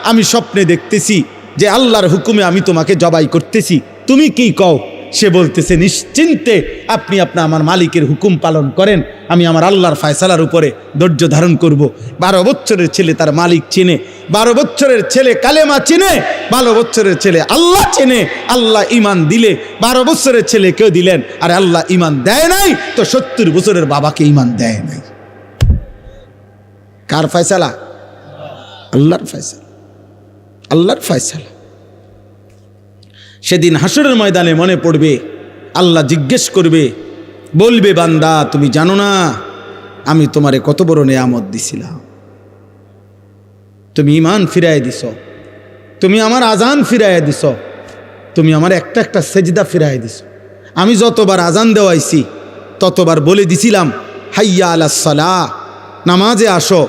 আমি স্বপ্নে দেখতেছি যে আল্লাহর হুকুমে আমি তোমাকে জবাই করতেছি, তুমি কি কও? সে বলতেছে, নিশ্চিন্তে আপনি আমার মালিকের হুকুম পালন করেন, আমি আমার আল্লাহর ফয়সালার উপরে ধৈর্য ধারণ করব। 12 বছরের ছেলে তার মালিক চিনে, 12 বছরের ছেলে কালেমা চিনে, 12 বছরের ছেলে আল্লাহ চিনে। আল্লাহ ঈমান দিলে 12 বছরের ছেলে কেউ দিলেন, আর আল্লাহ ঈমান দেয় নাই তো 70 বছরের বাবাকে ঈমান দেয় নাই। কার ফয়সালা? আল্লাহর ফয়সালা, আল্লাহর ফয়সালা। সেদিন হাসরের ময়দানে মনে পড়বে, আল্লাহ জিজ্ঞেস করবে, বলবে, বান্দা তুমি জানো না আমি তোমারে কত বড় নিয়ামত দিছিলাম, তুমি ঈমান ফিরায় দিছ, তুমি আমার আজান ফিরায় দিছ, তুমি আমার একটা একটা সেজদা ফিরায় দিছ। আমি যতবার আজান দেওয়াইছি ততবার বলে দিছিলাম, হাইয়া আলাস সালাহ, নামাজে আসো,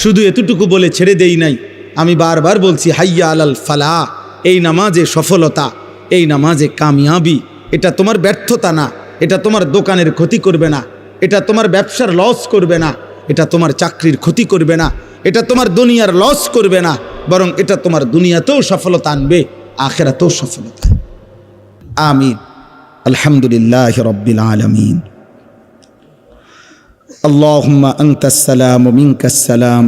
শুধু এতটুকু বলে ছেড়ে দেই নাই, আমি বারবার বলছি হাইয়া আলাল ফালাহ, এই নামাজে সফলতা, এই নামাজে কামিয়াবি। এটা তোমার ব্যর্থতা না, এটা তোমার দোকানের ক্ষতি করবে না, এটা তোমার ব্যবসার লস করবে না, এটা তোমার চাকরির ক্ষতি করবে না, এটা তোমার দুনিয়ার লস করবে না, বরং এটা তোমার দুনিয়াতেও সফলতা আনবে, আখিরাতেও সফলতা। আমিন। আলহামদুলিল্লাহি রাব্বিল আলামিন। আল্লাহুম্মা আনতাস সালাম ওয়া মিনকাস সালাম,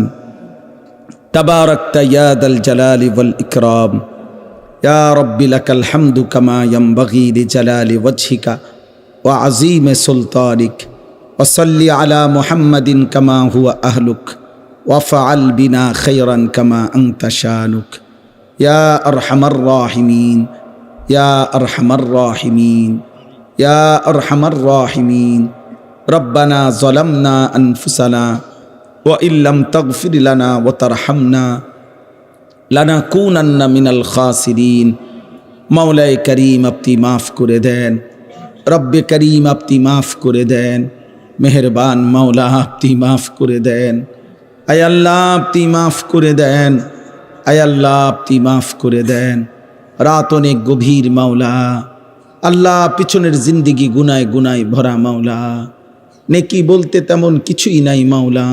তাবারাকতা ইয়া দাল জালালি ওয়াল ইকরাম। ইয়া রাব্বি লাকাল হামদু কামা ইয়ানবাগি লিজালালি ওয়াজহিকা ওয়া আযীমি সুলতানিক। ওয়া সাল্লি আলা মুহাম্মাদিন কামা হুয়া আহলুক ওয়া ফাআল বিনা খায়রান কামা আনতা শানুক। ইয়া আরহামার রাহিমিন, ইয়া আরহামার রাহিমিন, ইয়া আরহামার রাহিমিন। রব্বানা যালামনা আনফুসানা ওয়া ইল্লাম তাগফির লানা ওয়া তারহামনা লানাকুনান্না মিনাল খাসিরিন। মাওলায়ে করিম আপনি মাফ করে দেন, রব্বে করিম আপনি মাফ করে দেন, মেহেরবান মাওলা আপনি মাফ করে দেন। আয় আল্লাহ আপনি মাফ করে দেন, আয় আল্লাহ আপনি মাফ করে দেন। রাত অনেক গভীর মাওলা, আল্লাহ পিছনের জিন্দিগি গুনায় গুনায় ভরা মাওলা, নেকি বলতে তেমন কিছুই নাই মাওলা।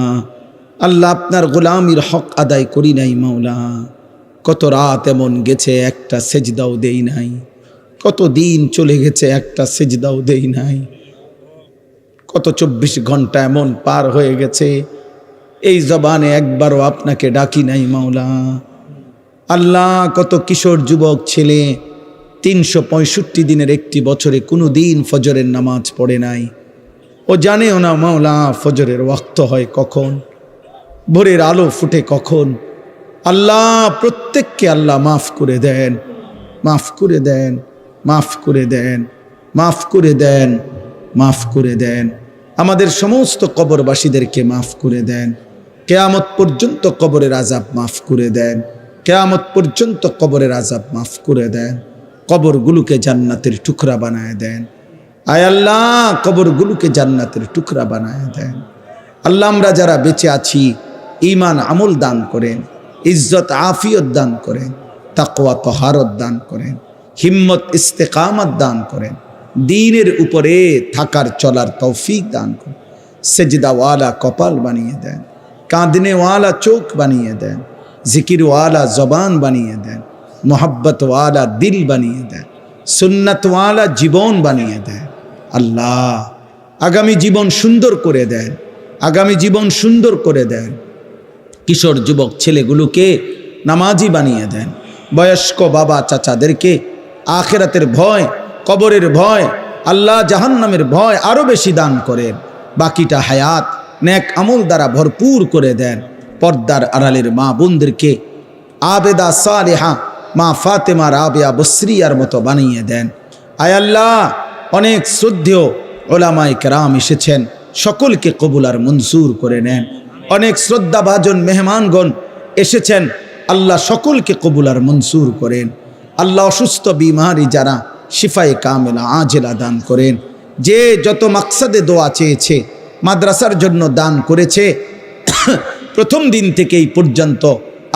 আল্লাহ আপনার গোলামির হক আদায় করি নাই মাওলা। কত রাত এমন গেছে একটা সেজদাও দেই নাই, কত দিন চলে গেছে একটা সেজদাও দেই নাই, কত 24 ঘন্টা এমন পার হয়ে গেছে এই জবানে একবারও আপনাকে ডাকি নাই মাওলা। আল্লাহ, কত কিশোর যুবক ছেলে 365 দিনের একটি বছরে কোনো দিন ফজরের নামাজ পড়ে নাই, ও জানেও না মাওলা ফজরের ওয়াক্ত হয় কখন, ভোরের আলো ফুটে কখন। আল্লাহ, প্রত্যেককে আল্লাহ মাফ করে দেন, মাফ করে দেন, মাফ করে দেন, মাফ করে দেন, মাফ করে দেন। আমাদের সমস্ত কবরবাসীদেরকে মাফ করে দেন। কিয়ামত পর্যন্ত কবরের আযাব মাফ করে দেন, কিয়ামত পর্যন্ত কবরের আযাব মাফ করে দেন। কবরগুলোকে জান্নাতের টুকরা বানায় দেন। আয় আল্লাহ, কবরগুলোকে জান্নাতের টুকরা বানায় দেন। আল্লাহ, আমরা যারা বেঁচে আছি ঈমান আমল দান করেন, ইজ্জত আফিয়ত দান করেন, তাকওয়া তহারত দান করেন, হিম্মত ইস্তেকামত দান করেন, দ্বীনের উপরে থাকার চলার তৌফিক দান করেন। সেজদাওয়ালা কপাল বানিয়ে দেন, কাঁদনেওয়ালা চোখ বানিয়ে দেন, জিকিরওয়ালা জবান বানিয়ে দেন, মোহাব্বতওয়ালা দিল বানিয়ে দেন, সুন্নতওয়ালা জীবন বানিয়ে দেন। আল্লাহ, আগামী জীবন সুন্দর করে দেন, আগামী জীবন সুন্দর করে দেন। কিশোর যুবক ছেলেগুলোকে নামাজি বানিয়ে দেন। বয়স্ক বাবা চাচাদেরকে আখিরাতের ভয়, কবরের ভয়, আল্লাহ জাহান্নামের ভয় আরো বেশি দান করেন। বাকিটা হায়াত নেক আমল দ্বারা ভরপুর করে দেন। পর্দার আড়ালের মা বোনদেরকে আবেদা সালেহা মা ফাতেমা রাবেয়া বসরিয়ার মতো বানিয়ে দেন। আয় আল্লাহ, অনেক শ্রদ্ধেয় ওলামায়ে কেরাম এসেছেন, সকলকে কবুল আর মনজুর করে নেন। অনেক শ্রদ্ধাভাজন মেহমানগণ এসেছেন, আল্লাহ সকলকে কবুল আর মনজুর করেন। আল্লাহ, অসুস্থ বিমারি যারা শিফায়ে কামেলা আজেলা দান করেন। যে যত মাকসাদে দোয়া চেয়েছে, মাদ্রাসার জন্য দান করেছে, প্রথম দিন থেকে এই পর্যন্ত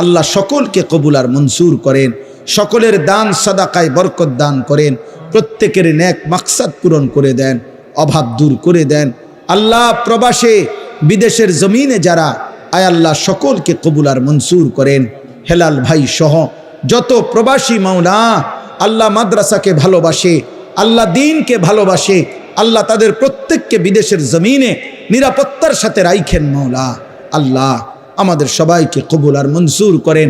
আল্লাহ সকলকে কবুল আর মনজুর করেন। সকলের দান সাদাকায় বরকত দান করেন। প্রত্যেকের নেক মাকসাদ পূরণ করে দেন, অভাব দূর করে দেন। আল্লাহ, প্রবাসে বিদেশের জমিনে যারা, আয় আল্লাহ সকলকে কবুল আর মনজুর করেন। হেলাল ভাই সহ যত প্রবাসী মাওলা আল্লাহ মাদ্রাসাকে ভালোবাসে, আল্লাহ দ্বীনকে ভালোবাসে, আল্লাহ তাদের প্রত্যেককে বিদেশের জমিনে নিরাপত্তার সাথে রাইখেন মাওলা। আল্লাহ, আমাদের সবাইকে কবুল আর মনজুর করেন,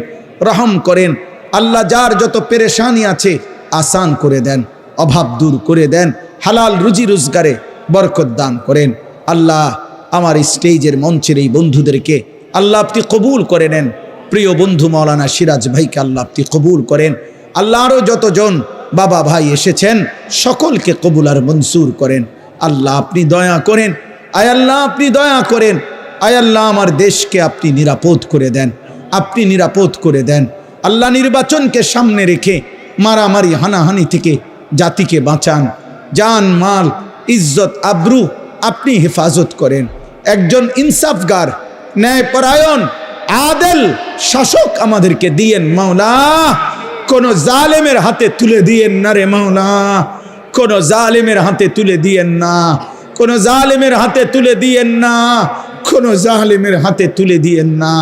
রহম করেন। আল্লাহ, যার যত পেরেশানি আছে আসান করে দেন, অভাব দূর করে দেন, হালাল রুজি রোজগারে বরকত দান করেন। আল্লাহ, আমার স্টেজের মঞ্চের এই বন্ধুদেরকে আল্লাহ আপনি কবুল করে নেন। প্রিয় বন্ধু মাওলানা সিরাজ ভাইকে আল্লাহ আপনি কবুল করেন। আল্লাহ, আরও যতজন বাবা ভাই এসেছেন সকলকে কবুল আর মনজুর করেন। আল্লাহ, আপনি দয়া করেন। আয় আল্লাহ, আপনি দয়া করেন। আয় আল্লাহ, আমার দেশকে আপনি নিরাপদ করে দেন, আপনি নিরাপদ করে দেন। আল্লাহ, নির্বাচনকে সামনে রেখে মারামারি হানাহানি থেকে জাতিকে বাঁচান। জান মাল ইজ্জত আবরু আপনি হেফাজত করেন। একজন ইনসাফগার, ন্যায়পরায়ণ, আদেল শাসক আমাদেরকে দিয়েন মাওলা। কোন জালেমের হাতে তুলে দিয়েন না রে মাওলা, কোন জালেমের হাতে তুলে দিয়েন না, কোন জালেমের হাতে তুলে দিয়েন না, কোন জালেমের হাতে তুলে দিয়েন না।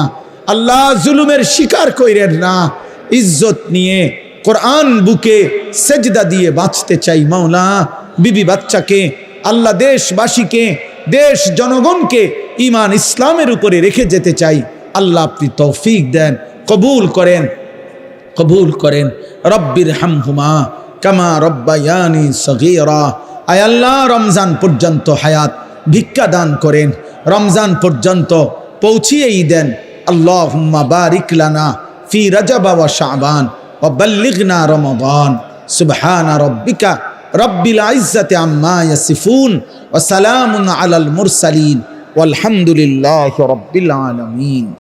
আল্লাহ, জুলুমের শিকার কইরেন না। ইজ্জত নিয়ে কোরআন বুকে সেজদা দিয়ে বাঁচতে চাই মাওলা। বিবি বাচ্চাকে, আল্লাহ দেশবাসীকে, দেশ জনগণকে ঈমান ইসলামের উপরে রেখে যেতে চাই। আল্লাহ, আপনি তৌফিক দেন, কবুল করেন, কবুল করেন। রব্বির হামহুমা কামা রব্বায়ানি সগীরা। আয় আল্লাহ, রমজান পর্যন্ত হায়াত ভিক্ষা দান করেন, রমজান পর্যন্ত পৌঁছিয়েই দেন। আল্লাহুম্মা বারিক লানা ফি রজব ওয়া শাবান ওয়া বাল্লিগনা রমাদান। সুবহান রাব্বিকা রব্বিল ইজ্জাতি আম্মা ইয়াসিফুন ওয়া সালামুন আলাল মুরসালিন ওয়ালহামদুলিল্লাহি রাব্বিল আলামিন।